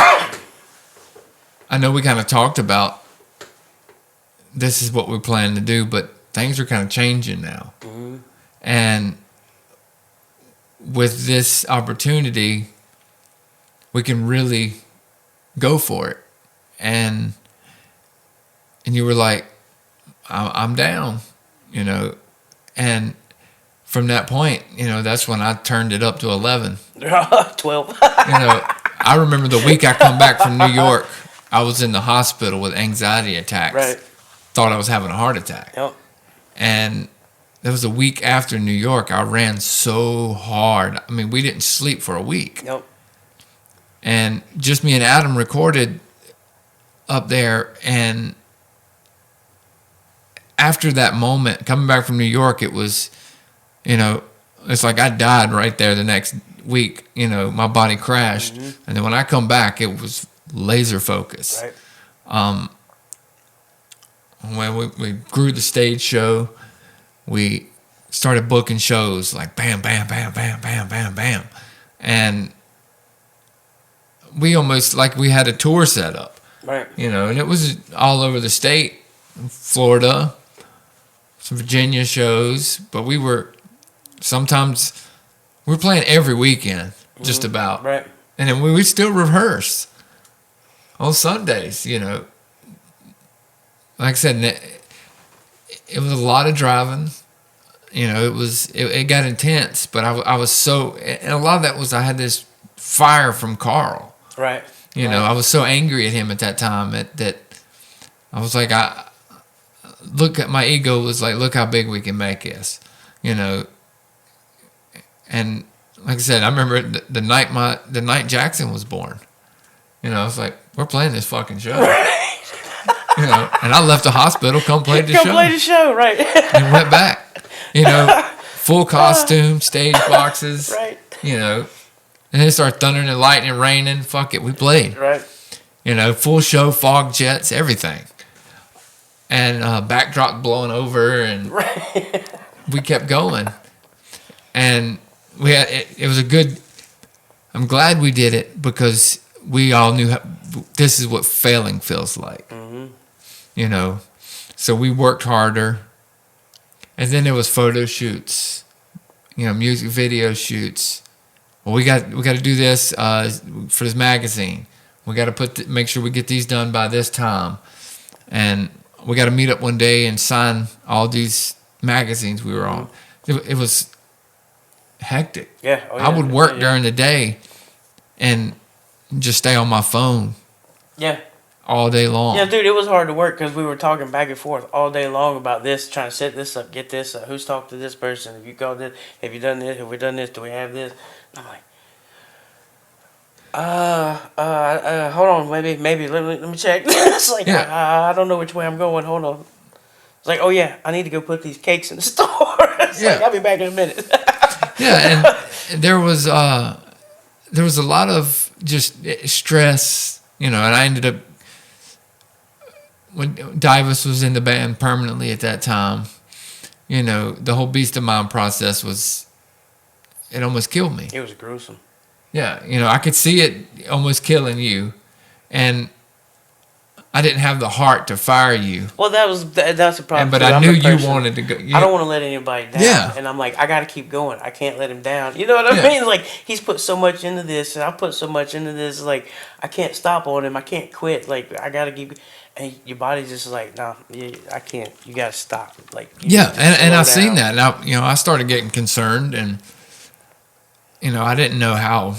this is what we plan to do, but things are kind of changing now. Mm-hmm. And with this opportunity, we can really go for it. And you were like, I'm down, and from that point, that's when I turned it up to 11. 12. I remember the week I come back from New York, I was in the hospital with anxiety attacks. Right. Thought I was having a heart attack. Yep. And that was a week after New York. I ran so hard. I mean, we didn't sleep for a week. Yep. And just me and Adam recorded up there. And after that moment, coming back from New York, it was, it's like I died right there the next week. My body crashed. Mm-hmm. And then when I come back, it was laser focus. Right. When we grew the stage show, we started booking shows like bam, bam, bam, bam, bam, bam, bam. And we almost like we had a tour set up. Right. And it was all over the state, Florida, some Virginia shows, but we were playing every weekend, just about. Right. And then we would still rehearse on Sundays, you know. Like I said, it was a lot of driving. You know, it got intense, but I was so, and a lot of that was I had this fire from Carl. Right. You know, I was so angry at him at that time that I was like, my ego was like, look how big we can make this, you know. And like I said, I remember the night Jackson was born. You know, I was like, we're playing this fucking show. Right. You know, and I left the hospital, come play the show, right. and went back. You know, full costume, stage boxes. Right. You know, and then it started thundering and lightning, raining. Fuck it, we played. Right. You know, full show, fog jets, everything. And backdrop blowing over, and we kept going. And we had it was a good. I'm glad we did it because we all knew this is what failing feels like. Mm-hmm. You know, so we worked harder. And then there was photo shoots, you know, music video shoots. Well, we got to do this for this magazine. We got to make sure we get these done by this time, and we got to meet up one day and sign all these magazines we were on. It was hectic. Yeah. Oh, yeah. I would work during the day, and just stay on my phone. Yeah. All day long. Yeah, dude, it was hard to work because we were talking back and forth all day long about this, trying to set this up, get this up. Who's talked to this person? Have you called this? Have you done this? Have we done this? Do we have this? And I'm like, hold on, maybe let me check. It's like, I don't know which way I'm going. Hold on. It's like, oh yeah, I need to go put these cakes in the store. It's like, I'll be back in a minute. Yeah, and there was a lot of just stress, you know, and I ended up. When Divas was in the band permanently at that time, you know, the whole Beast of Mind process it almost killed me. It was gruesome. Yeah, you know, I could see it almost killing you, and I didn't have the heart to fire you. Well, that's the problem. But I knew you wanted to go. I don't want to let anybody down. Yeah. And I'm like, I got to keep going. I can't let him down. You know what I mean? Like, he's put so much into this, and I put so much into this. Like, I can't stop on him. I can't quit. Like, I got to keep. And your body's just like, no, I can't. You got to stop. Like, and I've seen that. And I started getting concerned, and you know, I didn't know how.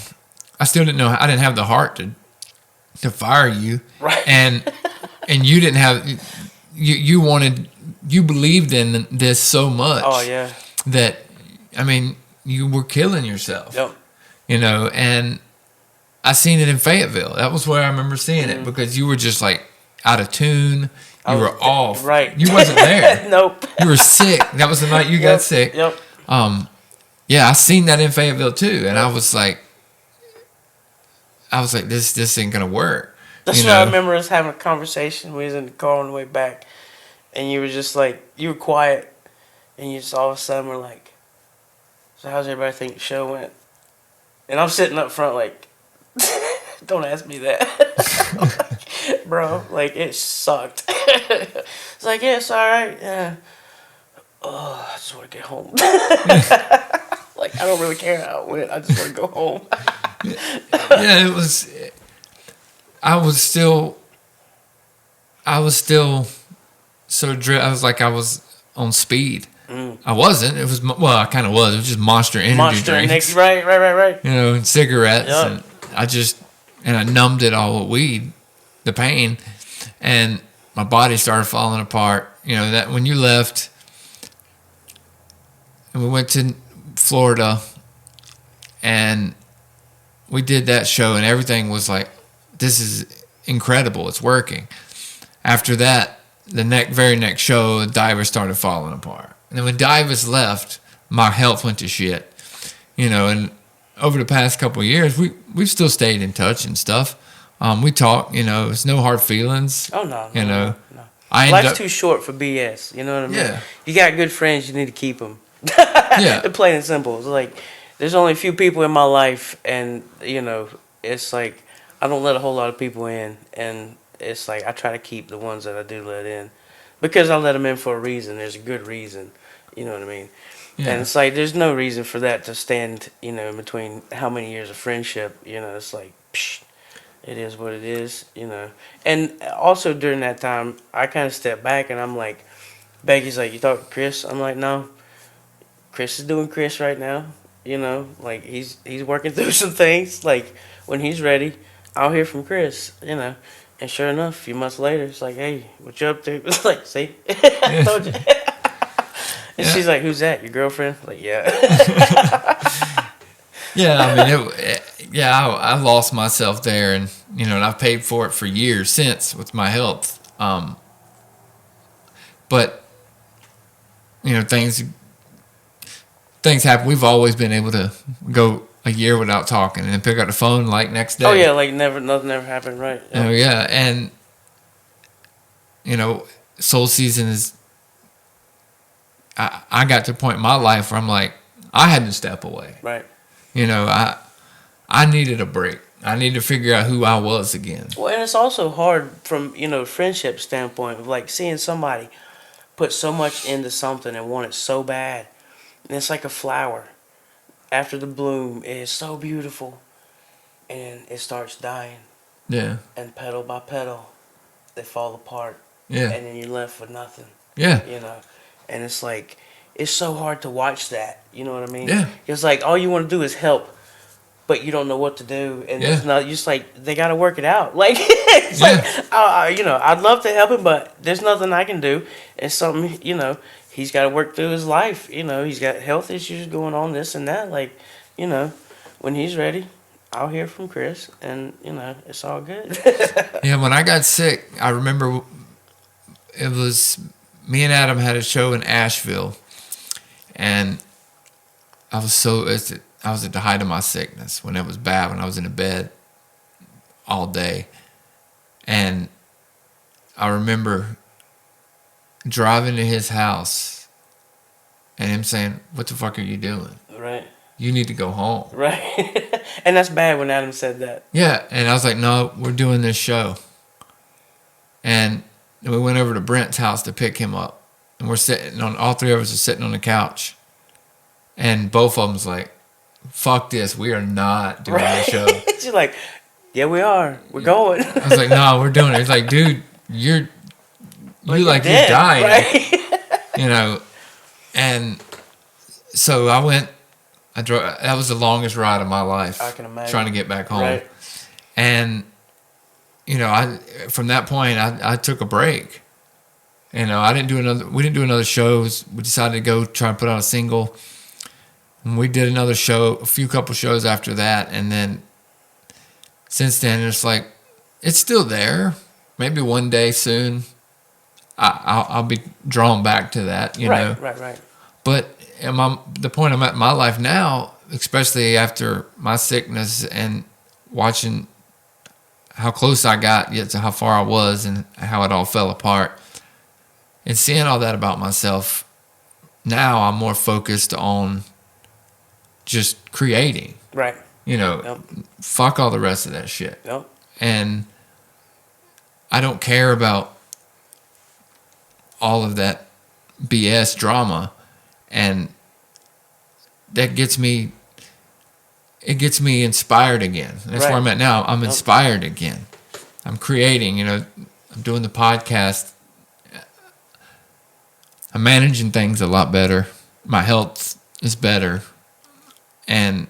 I still didn't know. I didn't have the heart to fire you. Right. And you didn't have. You believed in this so much. Oh yeah. That, I mean, you were killing yourself. Yep. You know, and I seen it in Fayetteville. That was where I remember seeing it because you were just like out of tune. You were off. Right. You wasn't there. Nope. You were sick. That was the night you got sick. Yep. Yeah, I seen that in Fayetteville too, and I was like, this ain't gonna work. That's why I remember us having a conversation. We was in the car on the way back, and you were just like, you were quiet, and you just all of a sudden were like, so how's everybody think the show went? And I'm sitting up front like, don't ask me that. Bro, like, it sucked. It's like, yeah, it's all right. Yeah. Oh, I just want to get home. Like, I don't really care how it went. I just want to go home. Yeah, it was. I was still so driven. I was like, I was on speed. I wasn't. It was, well, I kind of was. It was just Monster energy drinks. Right. You know, and cigarettes. Yep. And I numbed it all with weed, the pain, and my body started falling apart. You know, that when you left, and we went to Florida, and we did that show, and everything was like, this is incredible. It's working. After that, the very next show, Divers started falling apart. And then when Divers left, my health went to shit. You know, and over the past couple of years, we've still stayed in touch and stuff. We talk, you know, it's no hard feelings. Oh, no. You know. No. Life's too short for BS. You know what I mean? Yeah. You got good friends, you need to keep them. Yeah. Plain and simple. It's like, there's only a few people in my life, and, you know, it's like, I don't let a whole lot of people in, and it's like, I try to keep the ones that I do let in. because I let him in for a reason. There's a good reason. You know what I mean? Yeah. And it's like there's no reason for that to stand, in between how many years of friendship. It's like, psh, it is what it is. And also during that time, I kind of stepped back and I'm like, Becky's like, you talk to Chris? I'm like, no. Chris is doing Chris right now. Like he's working through some things. Like when he's ready, I'll hear from Chris. And sure enough, a few months later, it's like, hey, what you up to? It's like, see, I told you. And she's like, who's that? Your girlfriend? Like, yeah. Yeah, I mean, I lost myself there, and and I've paid for it for years since with my health. But things happen. We've always been able to go a year without talking, and then pick up the phone like next day. Oh yeah, like nothing ever happened, right? Oh yeah, and soul season is. I got to a point in my life where I'm like, I had to step away. Right. I needed a break. I needed to figure out who I was again. Well, and it's also hard from friendship standpoint of like seeing somebody put so much into something and want it so bad, and it's like a flower. After the bloom, it is so beautiful, and it starts dying. Yeah. And petal by petal, they fall apart. Yeah. And then you're left with nothing. Yeah. And it's like, it's so hard to watch that. You know what I mean? Yeah. It's like all you want to do is help, but you don't know what to do, and it's not just like they got to work it out. Like it's like I'd love to help him, but there's nothing I can do. It's something he's got to work through his life. He's got health issues going on, this and that. Like when he's ready, I'll hear from Chris, and it's all good. Yeah, when I got sick, I remember it was me and Adam had a show in Asheville, and I was at the height of my sickness when it was bad, when I was in the bed all day. And I remember driving to his house and him saying, "What the fuck are you doing? Right. You need to go home." Right. And that's bad when Adam said that. Yeah. And I was like, "No, we're doing this show." And we went over to Brent's house to pick him up. And all three of us are sitting on the couch. And both of them was like, "Fuck this, we are not doing the show." She's like, "Yeah, we are. We're going." I was like, "No, we're doing it." He's like, "Dude, you're dead, dying." right? And so I went. I drove. That was the longest ride of my life. I can imagine. Trying to get back home. Right. And from that point I took a break. We didn't do another shows. We decided to go try and put out a single. And we did another show, couple shows after that, and then since then it's like it's still there. Maybe one day soon I'll be drawn back to that, you know. Right. But the point I'm at in my life now, especially after my sickness and watching how close I got yet to how far I was and how it all fell apart, and seeing all that about myself, now I'm more focused on just creating. Right. Fuck all the rest of that shit. Yep. And I don't care about all of that BS drama, and that gets me inspired again. That's where I'm at now. I'm inspired again. I'm creating, I'm doing the podcast. I'm managing things a lot better. My health is better. And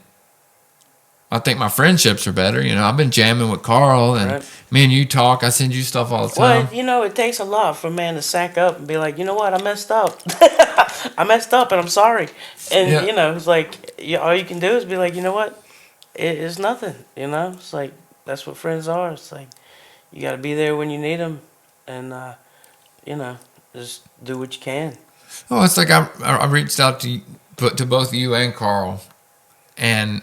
I think my friendships are better. I've been jamming with Carl, and me and you talk. I send you stuff all the time. Well, it takes a lot for a man to sack up and be like, you know what, I messed up. I messed up, and I'm sorry. And, it's like, all you can do is be like, you know what, it's nothing, It's like, that's what friends are. It's like, you got to be there when you need them, and, just do what you can. Oh, it's like I reached out to both you and Carl and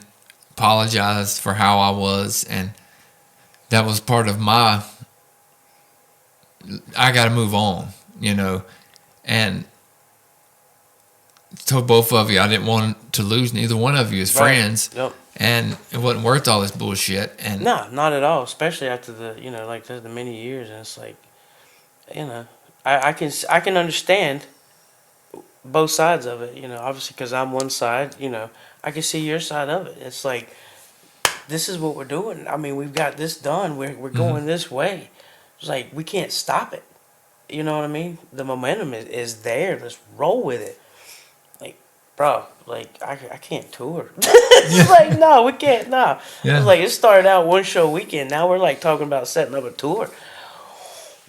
apologized for how I was, and that was part of I got to move on, and told both of you I didn't want to lose neither one of you as friends. Yep. And it wasn't worth all this bullshit. And no, not at all, especially after the many years, and it's like, I can understand both sides of it. Obviously because I'm one side. I can see your side of it. It's like this is what we're doing. I mean, we've got this done. We're going this way. It's like we can't stop it. You know what I mean? The momentum is there. Let's roll with it. Like, bro, like I can't tour. It's like no, we can't. No, Yeah. it's like it started out one show weekend. Now we're like talking about setting up a tour.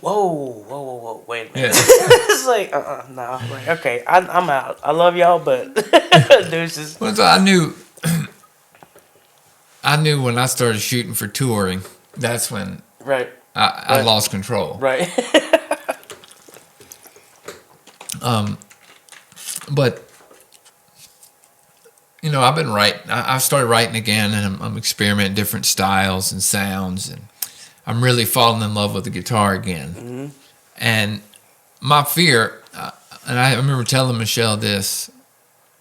Whoa, wait a minute. Yeah. It's like, no. Like, okay, I'm out. I love y'all, but deuces. Well, so I knew when I started shooting for touring, that's when Right, I lost control. right. But I've been writing. I started writing again, and I'm experimenting different styles and sounds, and I'm really falling in love with the guitar again. Mm-hmm. And my fear, and I remember telling Michelle this,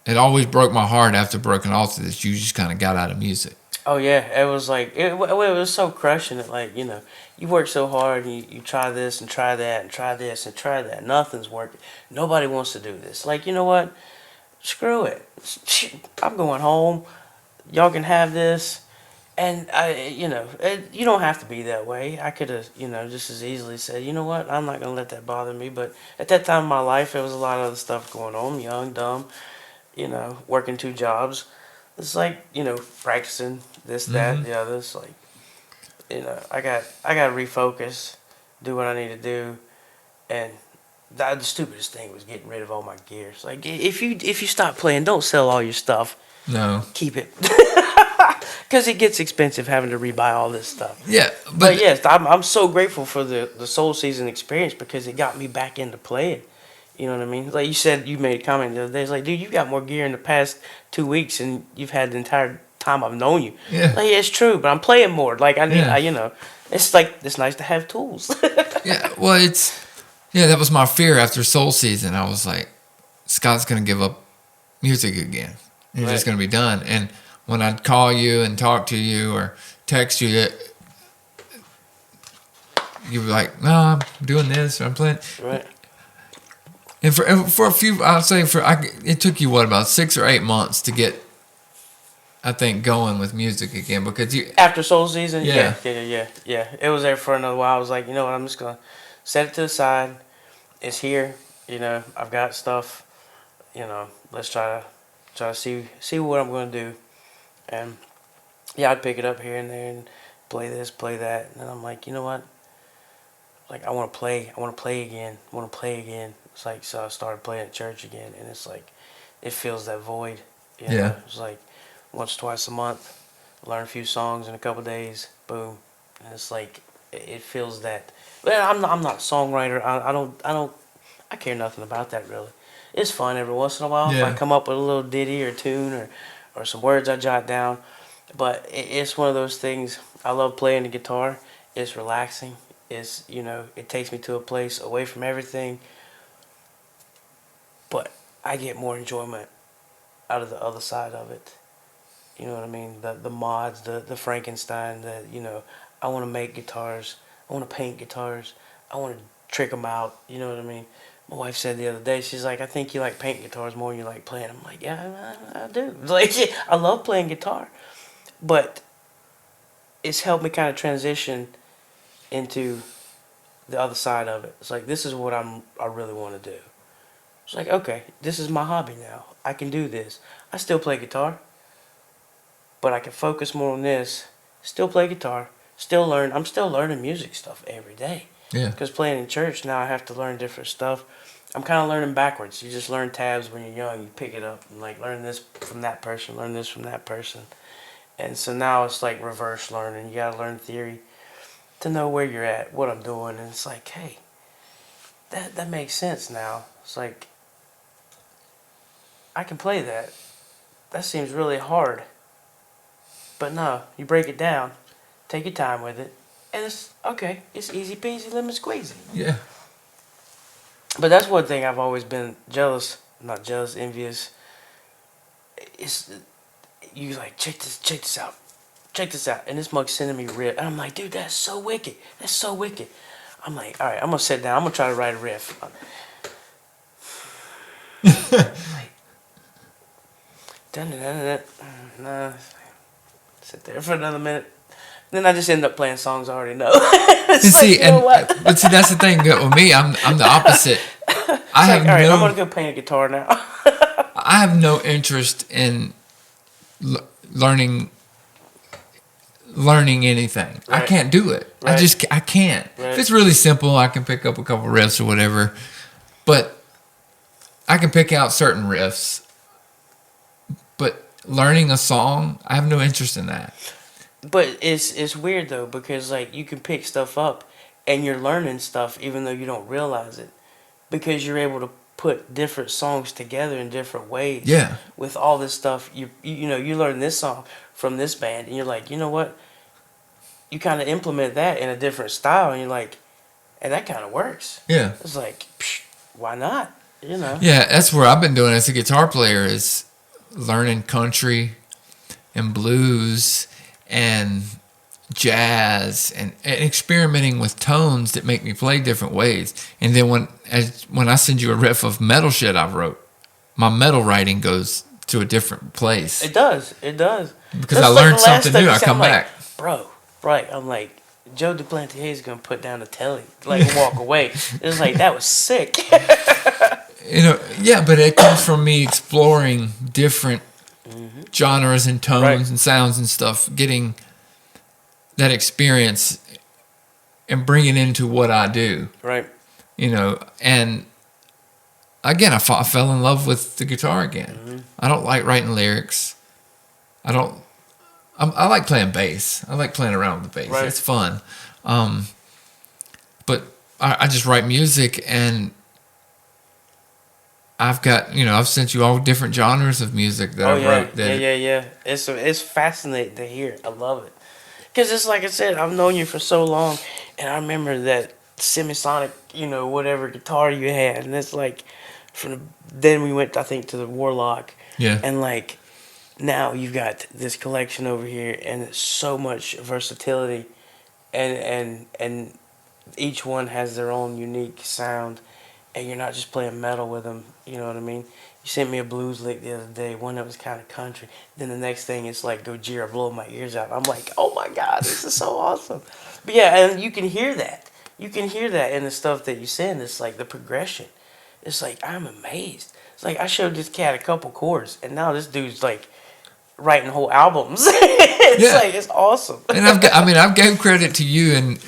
it always broke my heart after Broken Altar that you just kind of got out of music. Oh yeah, it was like it was so crushing. It like you work so hard, and you try this and try that and try this and try that. Nothing's working. Nobody wants to do this. Like you know what? Screw it. I'm going home. Y'all can have this. And you don't have to be that way. I could have, just as easily said, you know what, I'm not gonna let that bother me. But at that time in my life, there was a lot of other stuff going on. Young, dumb, working 2 jobs. It's like, practicing this, that, the other. It's like, I got to refocus, do what I need to do, and the stupidest thing was getting rid of all my gear. It's like if you stop playing, don't sell all your stuff. No. Keep it. Because it gets expensive having to rebuy all this stuff. Yeah, But yes, I'm so grateful for the Soul Season experience because it got me back into playing. You know what I mean? Like you said, you made a comment the other day. It's like, dude, you got more gear in the past 2 weeks than you've had the entire time I've known you. Yeah. Like, yeah, it's true, but I'm playing more. Like, I need, Yeah. it's like, it's nice to have tools. Yeah, well, that was my fear after Soul Season. I was like, Scott's going to give up music again. He's just going to be done. And when I'd call you and talk to you or text you, you were like, no, I'm doing this or I'm playing. Right. And for a few, I'll say it took you, about 6 or 8 months to get, I think, going with music again because you. After Soul Season? Yeah. Yeah. It was there for another while. I was like, you know what, I'm just going to set it to the side. It's here. I've got stuff. Let's try to see what I'm going to do. And yeah, I'd pick it up here and there and play this, play that. And then I'm like, you know what? Like, I want to play again. It's like, so I started playing at church again. And it's like, it fills that void. Yeah. It's like once, twice a month, learn a few songs in a couple days, boom. And it's like, it fills that. Well, I'm not a songwriter. I care nothing about that really. It's fun every once in a while if I come up with a little ditty or tune or some words I jot down. But it's one of those things. I love playing the guitar. It's relaxing. It's, it takes me to a place away from everything. But I get more enjoyment out of the other side of it. You know what I mean? The mods, the Frankenstein, I want to make guitars. I want to paint guitars. I want to trick them out. You know what I mean? My wife said the other day, she's like, I think you like painting guitars more than you like playing. I'm like, yeah, I do. Like, I love playing guitar. But it's helped me kind of transition into the other side of it. It's like, this is what I really want to do. It's like, okay, this is my hobby now. I can do this. I still play guitar, but I can focus more on this. Still play guitar. Still learn. I'm still learning music stuff every day. Yeah. Because playing in church now, I have to learn different stuff. I'm kind of learning backwards. You just learn tabs when you're young. You pick it up and like learn this from that person, learn this from that person. And so now it's like reverse learning. You got to learn theory to know where you're at, what I'm doing. And it's like, hey, that makes sense now. It's like, I can play that. That seems really hard. But no, you break it down, take your time with it, and it's okay. It's easy peasy, lemon squeezy. Yeah. But that's one thing I've always been not jealous, envious. It's you like check this out, and this mug's sending me rip, and I'm like, dude, that's so wicked. I'm like, all right, I'm gonna sit down. I'm gonna try to write a riff. Dun, dun, dun, dun, dun. Nah, sit there for another minute. Then I just end up playing songs I already know. And It's like, see, you know what? but see, that's the thing with me. I'm the opposite. I It's have like, all right, I'm no gonna go paint a guitar now. I have no interest in learning anything. I Right. can't do it. Right. I can't. Right. If it's really simple, I can pick up a couple riffs or whatever. But I can pick out certain riffs. But learning a song, I have no interest in that. But it's weird though, because like you can pick stuff up and you're learning stuff even though you don't realize it, because you're able to put different songs together in different ways. Yeah. With all this stuff, you know, you learn this song from this band and you're like, you know what? You kind of implement that in a different style and you're like, and that kind of works. Yeah. It's like, psh, why not? You know. Yeah, that's where I've been doing as a guitar player is learning country and blues and jazz and experimenting with tones that make me play different ways. And then when I send you a riff of metal shit I've wrote, my metal writing goes to a different place. It does. It does. Because That's I like learned the last something stuff new, you I said, come I'm like, back. bro, right. I'm like, Joe Duplantier is going to put down the telly, like, and walk away. It was like, that was sick. You know, yeah, but it comes from me exploring different genres and tones Right. and sounds and stuff, getting that experience and bringing it into what I do. Right. You know, and again, I fell in love with the guitar again. I don't like writing lyrics. I like playing bass. I like playing around with the bass. Right. It's fun. But I just write music, and I've got, I've sent you all different genres of music that I yeah. wrote. That Yeah. It's fascinating to hear. I love it. Because it's like I said, I've known you for so long, and I remember that semisonic, whatever guitar you had. And it's like, then we went, I think, to the Warlock. Yeah. And like, now you've got this collection over here, and it's so much versatility, and each one has their own unique sound, and you're not just playing metal with them. You know what I mean? You sent me a blues lick the other day, one that was kind of country. Then the next thing it's like Gojira blowing my ears out. I'm like, oh my god, this is so awesome. But yeah, and you can hear that. You can hear that in the stuff that you send. It's like the progression. It's like, I'm amazed. It's like I showed this cat a couple chords, and now this dude's like writing whole albums. It's like, it's awesome. And I've gave credit to you in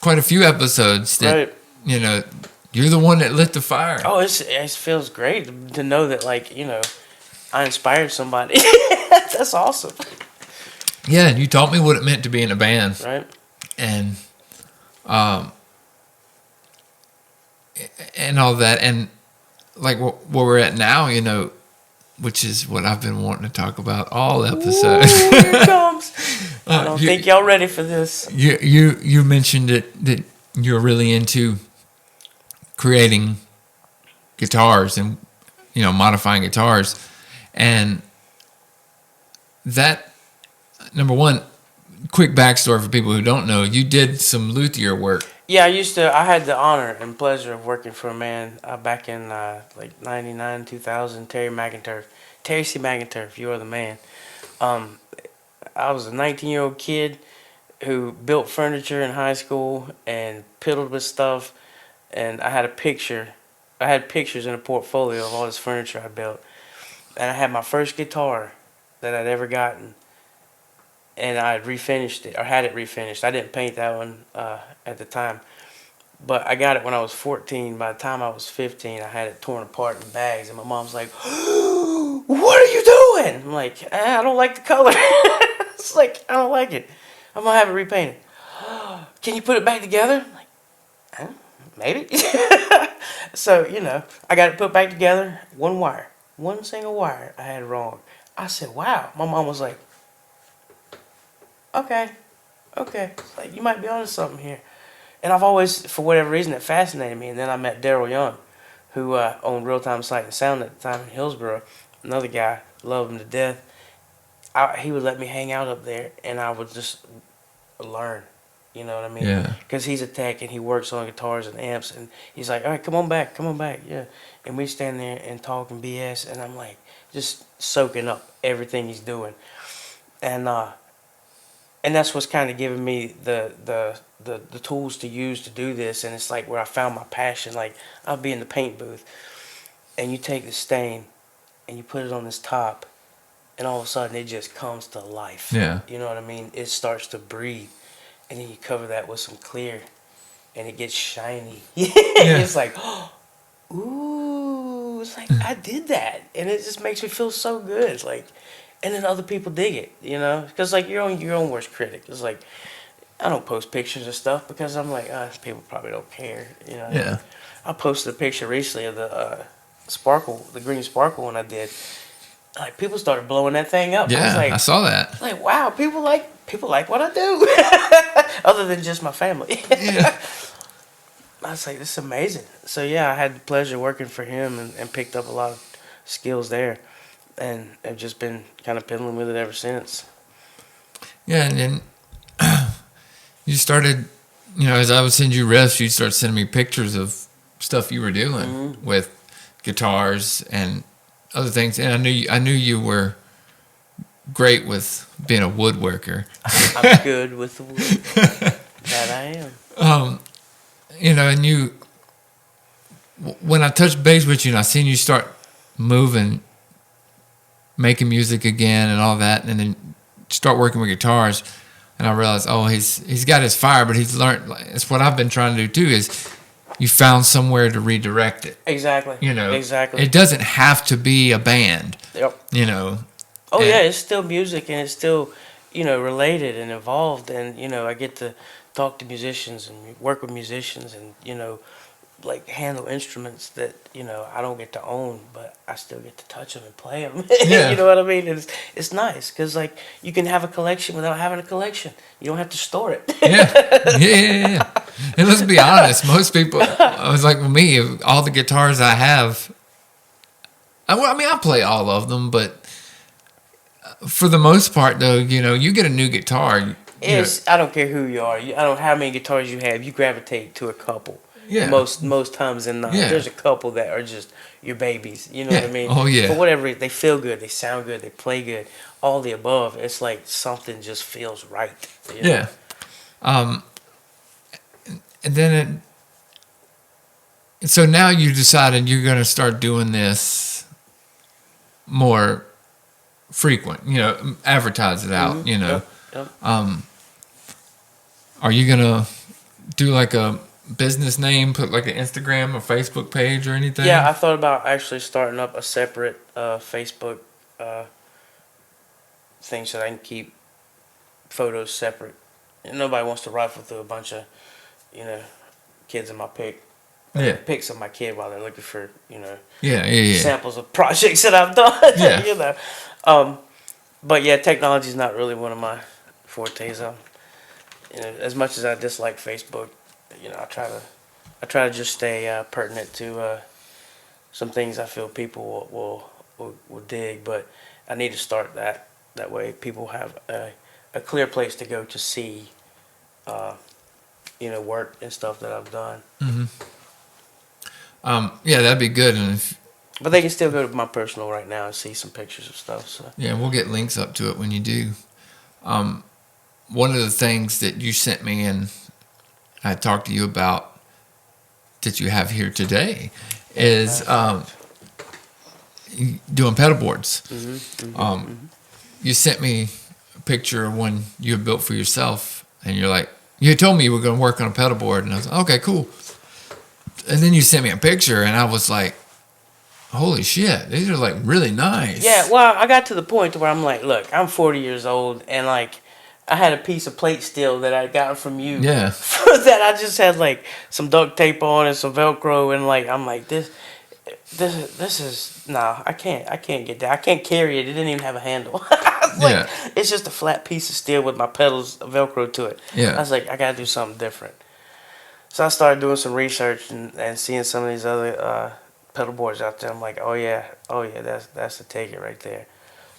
quite a few episodes that Right. You're the one that lit the fire. Oh, it feels great to know that, like, I inspired somebody. That's awesome. Yeah, and you taught me what it meant to be in a band, Right. and and all that, and like where we're at now, which is what I've been wanting to talk about all episode. Ooh, here it comes. I don't think y'all ready for this. You mentioned that you're really into creating guitars and modifying guitars, and that, number one, quick backstory for people who don't know, you did some luthier work. Yeah, I had the honor and pleasure of working for a man back in like 99, 2000, Terry C. McInturf, you are the man. I was a 19-year-old kid who built furniture in high school and piddled with stuff, and I had pictures in a portfolio of all this furniture I built. And I had my first guitar that I'd ever gotten, and I refinished it, or had it refinished. I didn't paint that one at the time, but I got it when I was 14. By the time I was 15, I had it torn apart in bags, and my mom's like, "What are you doing?" I'm like, I don't like the color. It's like, I don't like it. I'm gonna have it repainted. Can you put it back together? I'm like, maybe. So, I got it put back together. One single wire I had wrong. I said, wow. My mom was like, okay. It's like, you might be onto something here. And I've always, for whatever reason, it fascinated me. And then I met Daryl Young, who owned Real Time Sight and Sound at the time in Hillsboro. Another guy, loved him to death. He would let me hang out up there, and I would just learn. You know what I mean? Yeah. Because he's a tech and he works on guitars and amps, and he's like, all right, come on back, yeah. And we stand there and talk and BS, and I'm like, just soaking up everything he's doing, and that's what's kind of giving me the tools to use to do this, and it's like where I found my passion. Like I'll be in the paint booth, and you take the stain, and you put it on this top, and all of a sudden it just comes to life. Yeah. You know what I mean? It starts to breathe, and then you cover that with some clear, and it gets shiny. It's like, ooh, it's like I did that, and it just makes me feel so good. It's like, and then other people dig it, you know, because like you're your own worst critic. It's like I don't post pictures of stuff because I'm like, people probably don't care, you know. Yeah. I posted a picture recently of the sparkle, the green sparkle one I did. Like people started blowing that thing up. Yeah, I I saw that. was like, wow, people like what I do, other than just my family. Yeah. I was like, this is amazing. So yeah, I had the pleasure working for him and picked up a lot of skills there, and have just been kind of piddling with it ever since. Yeah, and then you started, you know, as I would send you riffs, you'd start sending me pictures of stuff you were doing with guitars and other things. And I knew you were great with being a woodworker. I'm good with the wood. That I am. You know, and when I touched base with you and I seen you start moving, making music again and all that, and then start working with guitars, and I realized, oh, he's got his fire, but he's learned. It's what I've been trying to do too. Is you found somewhere to redirect it. Exactly. You know, exactly. It doesn't have to be a band. Yep. You know. Oh and, yeah, it's still music, and it's still, you know, related and involved, and you know, I get to talk to musicians and work with musicians, and you know, like handle instruments that, you know, I don't get to own, but I still get to touch them and play them. Yeah. You know what I mean? It's nice because like you can have a collection without having a collection. You don't have to store it. Yeah. And let's be honest, most people, I was like with me, all the guitars I have, I play all of them, but for the most part, though, you know, you get a new guitar. I don't care who you are. I don't know how many guitars you have. You gravitate to a couple. Yeah. Most times than not. Yeah. There's a couple that are just your babies. You know Yeah. what I mean? Oh, yeah. For whatever they feel good, they sound good, they play good, all the above. It's like something just feels right. You know? Yeah. And then so now you decided you're going to start doing this more frequent, you know, advertise it out, you know. Yep. Are you going to do like a business name, put like an Instagram or Facebook page or anything? Yeah, I thought about actually starting up a separate Facebook thing so that I can keep photos separate. And nobody wants to rifle through a bunch of, you know, kids in my pics of my kid while they're looking for, you know, samples of projects that I've done. Yeah. You know, but yeah, technology is not really one of my fortes. You know, as much as I dislike Facebook, you know, I try to just stay pertinent to some things I feel people will dig. But I need to start that way. People have a clear place to go to see, you know, work and stuff that I've done. Mm-hmm. Yeah, that'd be good. And But they can still go to my personal right now and see some pictures of stuff. So yeah, we'll get links up to it when you do. One of the things that you sent me and I talked to you about that you have here today is doing pedal boards. You sent me a picture of one you had built for yourself, and you're like, you had told me you were going to work on a pedal board, and I was like, okay, cool. And then you sent me a picture, and I was like, holy shit, these are like really nice. yeah, well, I got to the point to where I'm like, look, I'm 40 years old, and like I had a piece of plate steel that I got from you. Yeah. That I just had like some duct tape on and some Velcro, and like I'm like this is I can't get that. I can't carry it. It didn't even have a handle. Like, it's just a flat piece of steel with my pedals Velcro to it. Yeah. I was like, I gotta do something different. So I started doing some research and seeing some of these other pedal boards out there. I'm like, oh yeah, that's the ticket right there.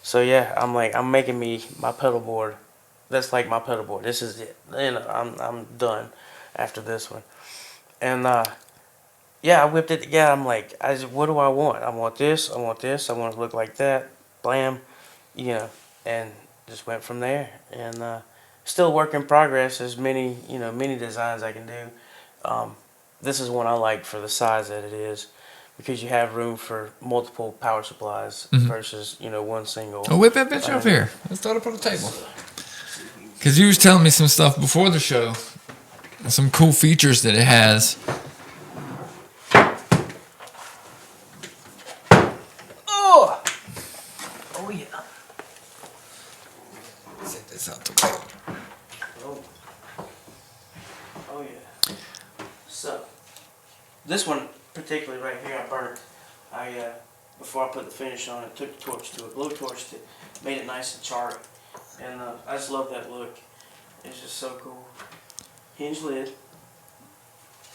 So yeah, I'm making me my pedal board that's like my pedal board. This is it. You know, I'm done after this one. And yeah, I whipped it together. I'm like, I said, what do I want? I want this. I want this. I want it to look like that. Blam, you know, and just went from there. And still work in progress. There's many designs I can do. This is one I like for the size that it is, because you have room for multiple power supplies versus one single. Oh, whip that bitch up here. Let's throw it up on the table. Because you was telling me some stuff before the show, some cool features that it has. Oh, oh yeah. Set this out the way. Oh yeah. So this one particularly right here, I burnt. I before I put the finish on it, took the torch to it, blowtorched it, made it nice and charred, and I just love that look. It's just so cool. Hinge lid,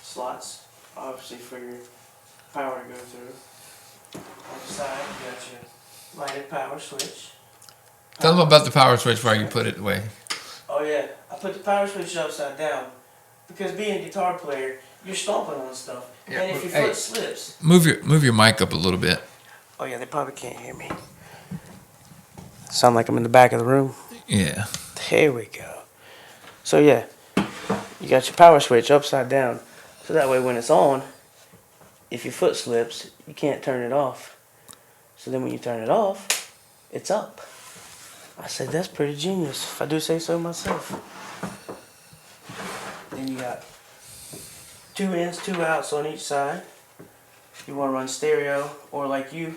slots, obviously for your power to go through. On the side, you got your lighted power switch. Tell them about the power switch while you put it away. Oh yeah, I put the power switch upside down because being a guitar player, you're stomping on stuff, Yeah, and if your hey. foot slips. Move your mic up a little bit. Oh yeah, they probably can't hear me. Sound like I'm in the back of the room. Yeah. There we go. So yeah, you got your power switch upside down, so that way when it's on, if your foot slips, you can't turn it off. So then when you turn it off, it's up. I said, that's pretty genius, if I do say so myself. Then you got 2 ins, 2 outs on each side. You want to run stereo, or like you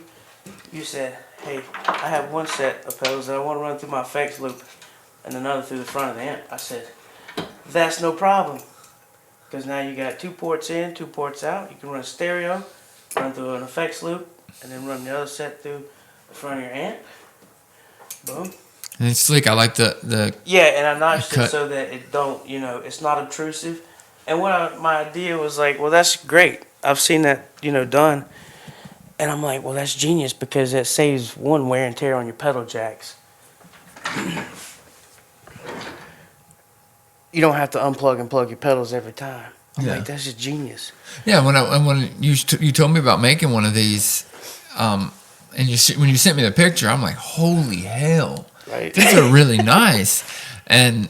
said, hey, I have one set of pedals that I want to run through my effects loop and another through the front of the amp. I said, that's no problem, because now you got 2 ports in, 2 ports out. You can run stereo, run through an effects loop, and then run the other set through the front of your amp. Boom. And it's slick. I like the Yeah, and I notched it cut. so that it don't, it's not obtrusive. And my idea was like, well, that's great. I've seen that, done. And I'm like, well, that's genius, because it saves one wear and tear on your pedal jacks. You don't have to unplug and plug your pedals every time. I'm like, that's just genius. Yeah, when you told me about making one of these, and when you sent me the picture, I'm like, holy hell, Right. these are really nice, and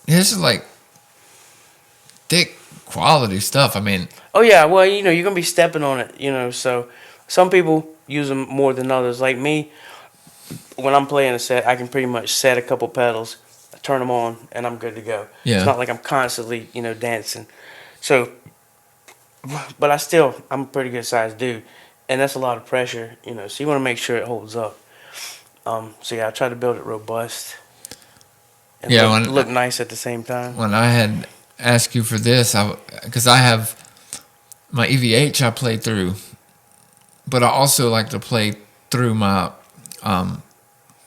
this is like thick quality stuff. I mean, Oh yeah, well, you're gonna be stepping on it, so some people use them more than others. Like me, when I'm playing a set, I can pretty much set a couple pedals, turn them on, and I'm good to go. Yeah. It's not like I'm constantly, dancing. So, but I'm a pretty good sized dude, and that's a lot of pressure, so you want to make sure it holds up. So yeah, I try to build it robust and look nice at the same time. when I had asked you for this, because I have my EVH I play through, but I also like to play through my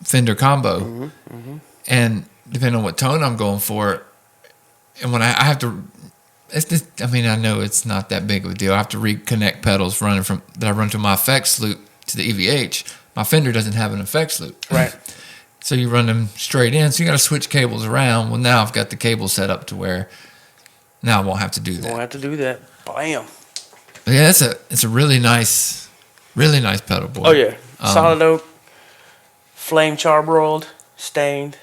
Fender combo, and depending on what tone I'm going for, and when I have to, it's just, I mean, I know it's not that big of a deal. I have to reconnect pedals that I run to my effects loop to the EVH. My Fender doesn't have an effects loop, Right. so you run them straight in. So you got to switch cables around. Well, now I've got the cable set up to where now I won't have to do that. Won't have to do that. Bam. But yeah, it's a really nice pedal board. Oh yeah, solid oak, flame charbroiled, stained.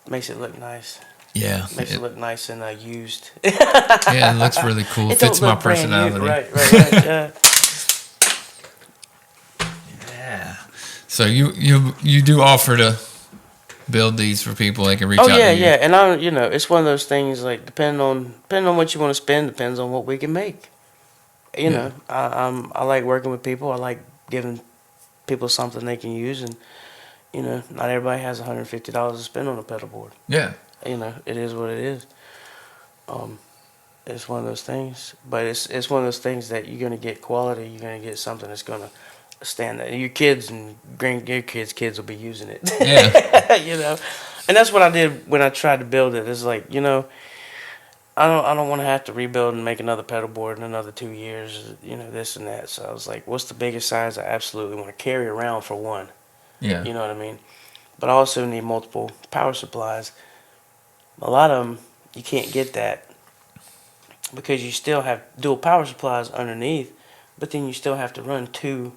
Makes it look nice. Yeah, Makes it look nice and used. yeah, it looks really cool. It fits don't my look brand new. personality. Right. Yeah. Yeah. So you do offer to build these for people. They can reach out yeah, to you. yeah. And it's one of those things, like depending on what you want to spend, depends on what we can make. I like working with people. I like giving people something they can use, and not everybody has $150 to spend on a pedal board. Yeah. It is what it is. It's one of those things, but it's one of those things that you're gonna get quality. You're gonna get something that's gonna stand there. Your kids and your kids will be using it. Yeah. And that's what I did when I tried to build it. It's like, I don't want to have to rebuild and make another pedal board in another 2 years. This and that. So I was like, what's the biggest size I absolutely want to carry around for one? Yeah. You know what I mean? but I also need multiple power supplies. A lot of them, you can't get that because you still have dual power supplies underneath, but then you still have to run two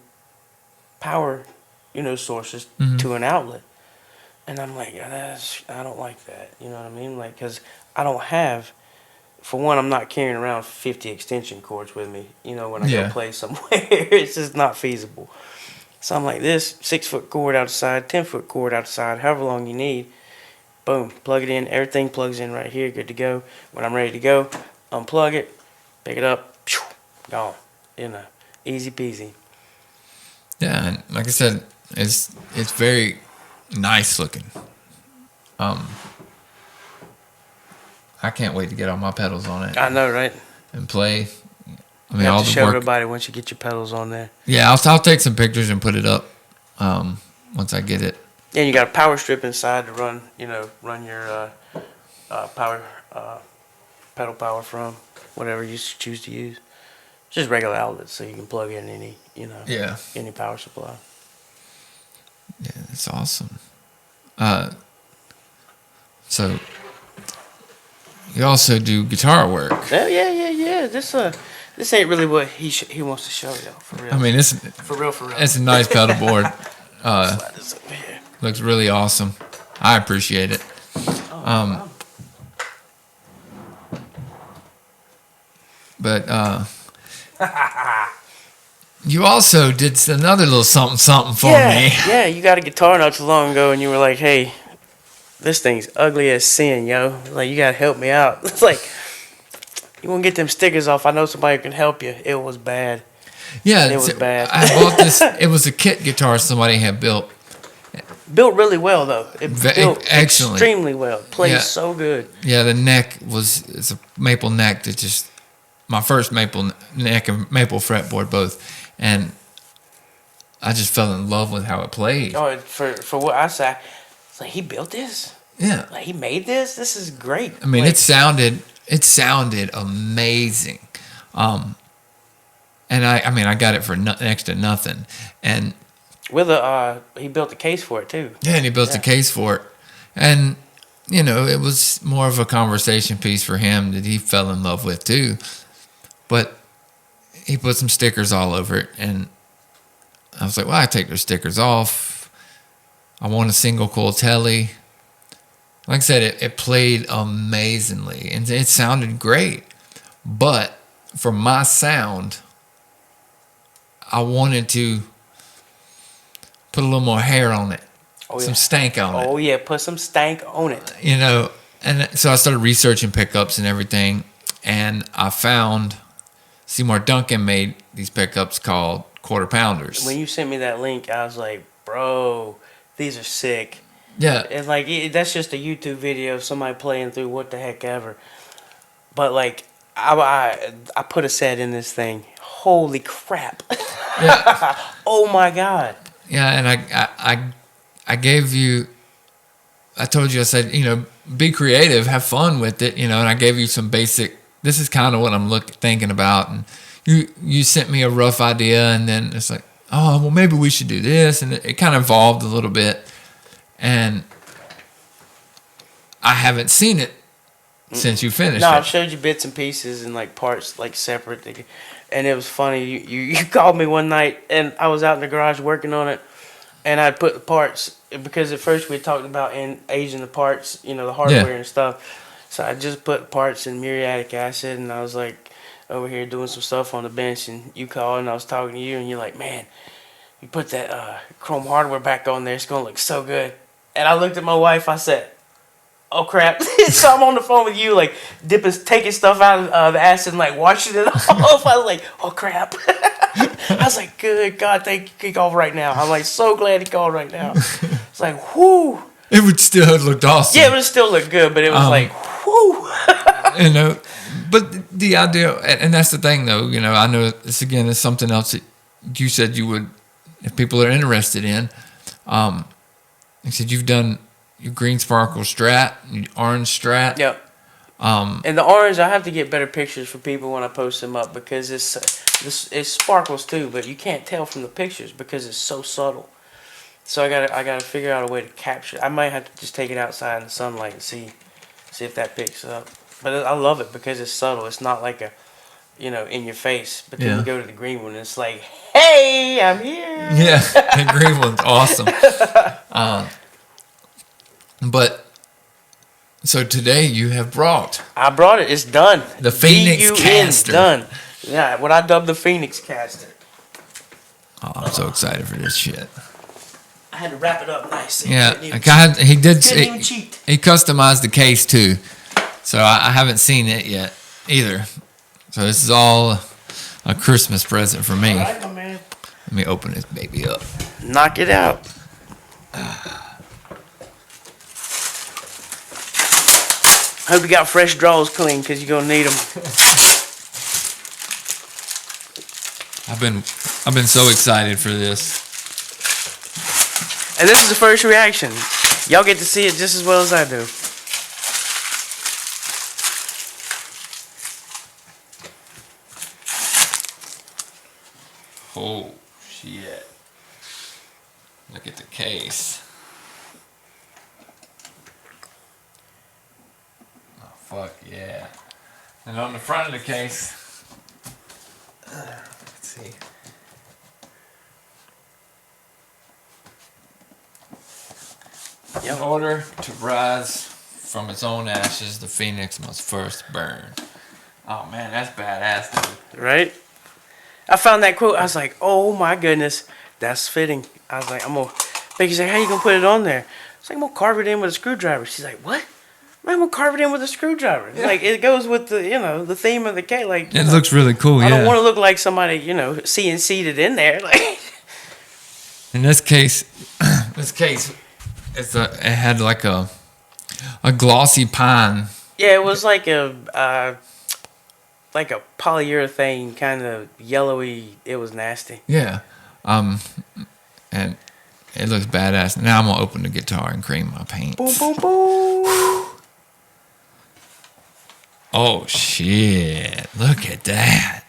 power, sources to an outlet. And I'm like, I don't like that. You know what I mean? Like, because I don't have, for one, I'm not carrying around 50 extension cords with me, when I go play somewhere. It's just not feasible. So I'm like, this 6-foot cord outside, 10-foot cord outside, however long you need. Boom, plug it in. Everything plugs in right here, good to go. When I'm ready to go, unplug it, pick it up, gone. Easy peasy. Yeah, and like I said, it's very nice looking. I can't wait to get all my pedals on it. I know, right? And play. I mean, You have all to the show work. everybody once you get your pedals on there. Yeah, I'll take some pictures and put it up once I get it. And you got a power strip inside to run your power pedal power from, whatever you choose to use. Just regular outlets, so you can plug in any any power supply. Yeah, it's awesome. So you also do guitar work. Oh, yeah. This ain't really what he wants to show you, for real. I mean, it's for real. it's a nice pedal board. Slide this over here. Looks really awesome. I appreciate it. Wow. But you also did another little something for me. Yeah, you got a guitar not too long ago, and you were like, "Hey, this thing's ugly as sin, yo. Like, you gotta help me out." It's like, you want to get them stickers off? I know somebody who can help you. It was bad. Yeah, It was bad. I bought this. It was a kit guitar somebody had built. Built really well though. It built excellent. extremely well. Plays Yeah. so good. Yeah, the neck it's a maple neck that just my first maple neck and maple fretboard both, and I just fell in love with how it played. Oh, for what I say, it's like he built this. Yeah, Like he made this. This is great. I mean Like, it sounded amazing, and I got it for next to nothing, and he built the case for it too. yeah, and he built a case for it, and it was more of a conversation piece for him that he fell in love with too, but he put some stickers all over it, and I was like, well, I take those stickers off. I want a single coil telly. Like I said, it played amazingly, and it sounded great, but for my sound, I wanted to put a little more hair on it, some stank on it. Oh yeah, put some stank on it. And so I started researching pickups and everything, and I found Seymour Duncan made these pickups called quarter pounders. When you sent me that link, I was like, bro, these are sick. Yeah, And like that's just a YouTube video of somebody playing through what the heck ever. But like I put a set in this thing. Holy crap! yeah, Oh my god! yeah. And I gave you. I told you, I said, be creative, have fun with it, and I gave you some basic. This is kind of what I'm thinking about, and you sent me a rough idea, and then it's like, oh, well, maybe we should do this, and it kind of evolved a little bit, and I haven't seen it since you finished No, it. I've showed you bits and pieces and like parts like separate, and it was funny. You called me one night, and I was out in the garage working on it, and I put the parts because at first we had talked about aging the parts, the hardware and stuff. So I just put parts in muriatic acid, and I was like over here doing some stuff on the bench, and you called, and I was talking to you, and you're like, man, you put that chrome hardware back on there, it's gonna look so good. And I looked at my wife, I said, oh crap. So I'm on the phone with you, like taking stuff out of the acid and like washing it off. I was like, oh crap. I was like, good God, thank you, he called right now. I'm like, so glad he called right now. It's like, whoo. It would still have looked awesome. Yeah, it would still look good, but it was like, whoo. But the idea, and that's the thing though, I know this again is something else that you said you would, if people are interested in, you said you've done your green sparkle Strat, your orange Strat. Yep. And the orange, I have to get better pictures for people when I post them up because it sparkles too, but you can't tell from the pictures because it's so subtle. So I gotta figure out a way to capture. I might have to just take it outside in the sunlight and see if that picks up. But I love it because it's subtle. It's not like a, in your face. But then Yeah. you go to the green one and it's like, hey, I'm here. Yeah, the green one's awesome. But so today you have brought I brought it. It's done. the Phoenixcaster. Done. Yeah, what I dubbed the Phoenixcaster. Oh, I'm so excited for this shit. I had to wrap it up nice. Yeah, he did. Couldn't even cheat. He customized the case too, so I haven't seen it yet either. So this is all a Christmas present for me. All right, my man. Let me open this baby up. Knock it out. Hope you got fresh drawers clean because you're gonna need them. I've been so excited for this. And this is the first reaction. Y'all get to see it just as well as I do. Oh shit! Look at the case. Oh fuck yeah! And on the front of the case, let's see. In order to rise from its own ashes, the phoenix must first burn. Oh man, that's badass, dude. Right? I found that quote. I was like, oh my goodness, that's fitting. I was like, Becky's like, how you gonna put it on there? I was like, I'm gonna carve it in with a screwdriver. She's like, what? I'm gonna carve it in with a screwdriver. Yeah. Like it goes with the, the theme of the cake. Like It looks really cool, I yeah. don't want to look like somebody, CNC'd it in there. Like In this case, it had like a glossy pine. yeah, it was like a polyurethane kind of yellowy. It was nasty. Yeah. And it looks badass. Now I'm gonna open the guitar and cream my paints. Boom, boom, boom. Oh shit! Look at that.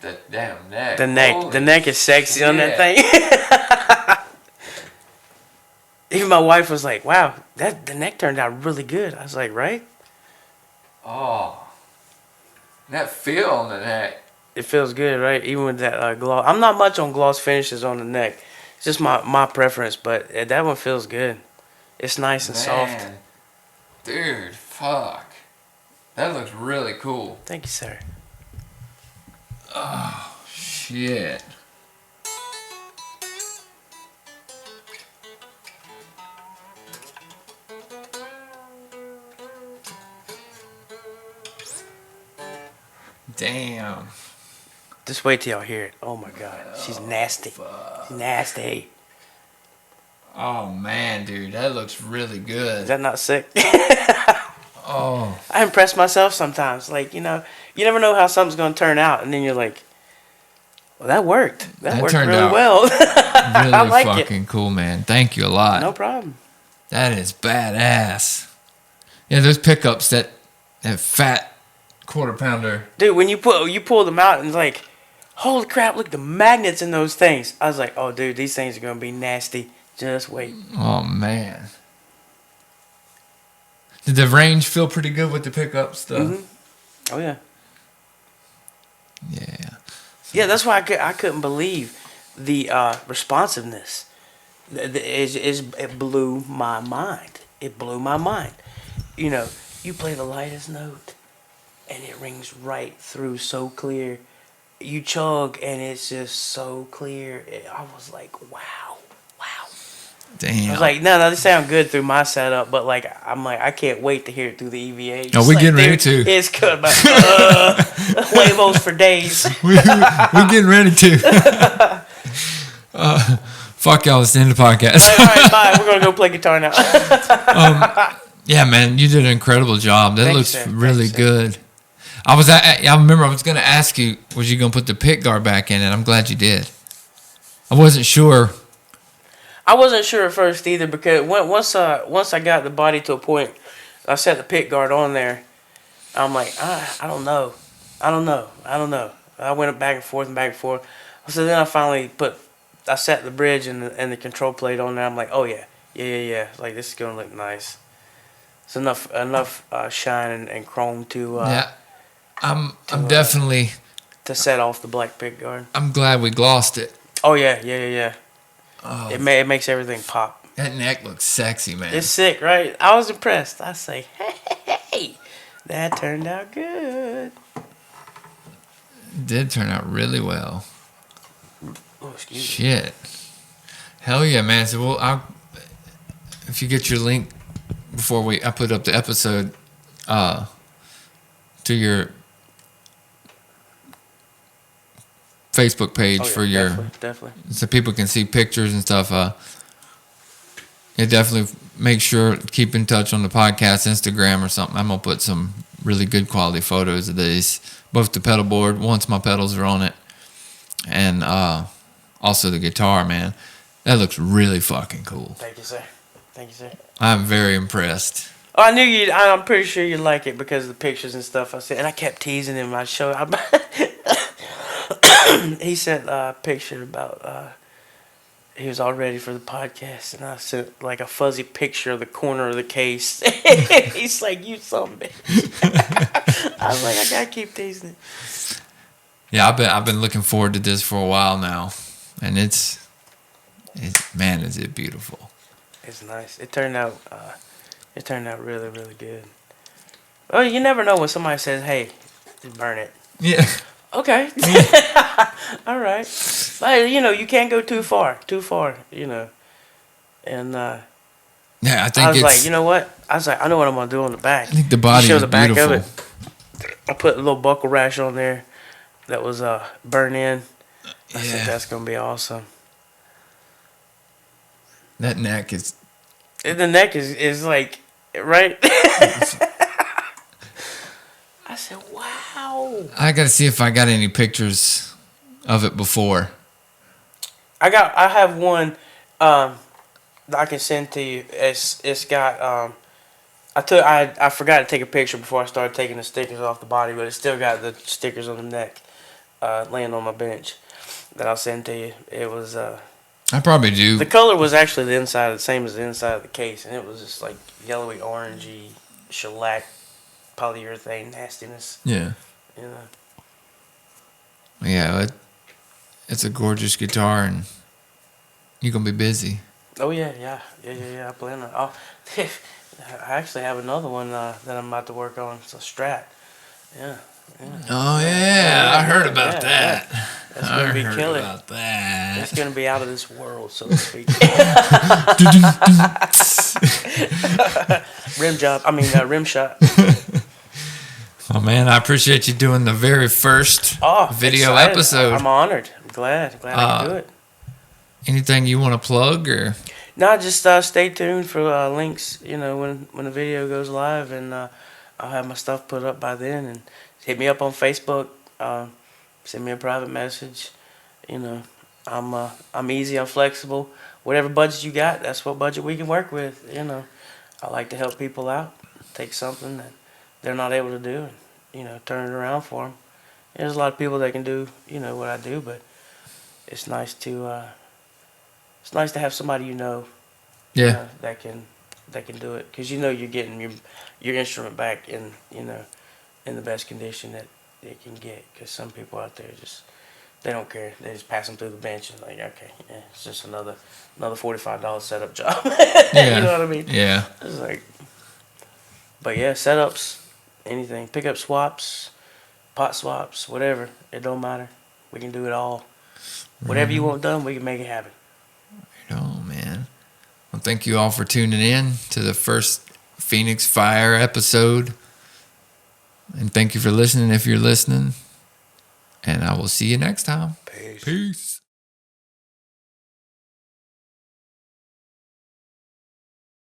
That damn neck. The neck is sexy on that shit. thing. Even my wife was like, "Wow, the neck turned out really good." I was like, "Right? Oh. That feel on the neck. It feels good, right? Even with that gloss. I'm not much on gloss finishes on the neck. It's just my preference, but that one feels good. It's nice and soft. Man. Dude, fuck. That looks really cool. Thank you, sir. Oh, shit. Damn. Just wait till y'all hear it. Oh my God, she's nasty. She's nasty. Oh, man, dude. That looks really good. Is that not sick? Oh. I impress myself sometimes. Like, you never know how something's going to turn out. And then you're like, well, that worked. That worked turned really out well. Really I like it. fucking cool, man. Thank you a lot. No problem. That is badass. Yeah, those pickups, that fat quarter pounder. Dude, when you pull them out and it's like, holy crap, look at the magnets in those things. I was like, oh, dude, these things are going to be nasty. Just wait. Oh, man. Did the range feel pretty good with the pickup stuff? Mm-hmm. Oh, yeah. Yeah. Yeah, that's why I couldn't believe the responsiveness. It blew my mind. It blew my mind. You play the lightest note, and it rings right through so clear. You chug, and it's just so clear. I was like, wow. Damn. I was like, no, they sound good through my setup, but I'm like, I can't wait to hear it through the EVA. Oh, we getting ready to. It's good, but Huevos for days. we getting ready to. Fuck y'all, it's the end of the podcast. All right, bye. We're gonna go play guitar now. Yeah, man, you did an incredible job. That Thank you, looks sir. really Thank you, sir. good. I remember I was going to ask you, was you going to put the pick guard back in it? I'm glad you did. I wasn't sure. I wasn't sure at first either because once I got the body to a point, I set the pick guard on there. I'm like, I don't know. I went back and forth and back and forth. So then I set the bridge and the control plate on there. I'm like, oh yeah. Like this is gonna look nice. It's enough shine and chrome to I'm definitely to set off the black pick guard. I'm glad we glossed it. Oh yeah. Oh, It makes everything pop. that neck looks sexy, man. It's sick, right? I was impressed. I say, hey, that turned out good. It did turn out really well. Oh, excuse me. Shit. Hell yeah, man. So if you get your link before I put up the episode to your Facebook page for your definitely. so people can see pictures and stuff. Definitely make sure keep in touch on the podcast Instagram or something. I'm gonna put some really good quality photos of these, both the pedal board once my pedals are on it, and also the guitar. Man, that looks really fucking cool. Thank you, sir. I'm very impressed. Oh, I knew you'd. I'm pretty sure you'd like it because of the pictures and stuff I said. And I kept teasing him. I showed. He sent a picture about. He was all ready for the podcast, and I sent like a fuzzy picture of the corner of the case. He's like, "You son of a bitch." I was like, "I gotta keep teasing it." Yeah, I've been looking forward to this for a while now, and it's man, is it beautiful. It's nice. It turned out really, really good. Oh, you never know when somebody says, "Hey, just burn it." Yeah. Okay. All right. But, you can't go too far, And Yeah, I think I was like, you know what? I was like, I know what I'm going to do on the back. I think the body Show is the back beautiful. of it. I put a little buckle rash on there that was burnt in. I said, that's going to be awesome. That neck is... And the neck is like, right? I said, wow. I got to see if I got any pictures of it before. I have one that I can send to you. It's got I forgot to take a picture before I started taking the stickers off the body, but it's still got the stickers on the neck laying on my bench that I'll send to you. It was I probably do. the color was actually the same as the inside of the case, and it was just like yellowy, orangey, shellac, polyurethane nastiness. Yeah. You know. Yeah, it's a gorgeous guitar, and you're going to be busy. Oh yeah. I plan on. Oh, I actually have another one that I'm about to work on. It's a Strat. Yeah. Oh, yeah. I heard about that. Yeah. That's going to be killer. About that. It's going to be out of this world, so to speak. Rim shot. Oh, man, I appreciate you doing the very first video excited. episode. I'm honored. I'm glad I can do it. Anything you want to plug or? No, just stay tuned for links. When the video goes live, and I'll have my stuff put up by then. And hit me up on Facebook. Send me a private message. I'm easy. I'm flexible. Whatever budget you got, that's what budget we can work with. I like to help people out. Take something that they're not able to do, and turn it around for them. There's a lot of people that can do what I do, but it's nice to have somebody Yeah. that can do it, because you're getting your instrument back in in the best condition that it can get. Because some people out there they don't care. They just pass them through the bench and like, okay, yeah, it's just another $45 setup job. Yeah. You know what I mean? Yeah. It's like, but yeah, setups, anything, pickup swaps, pot swaps, whatever. It don't matter. We can do it all. Whatever you want done, we can make it happen. Oh, man. Well, thank you all for tuning in to the first Phoenix Fire episode. And thank you for listening if you're listening. And I will see you next time. Peace. Peace.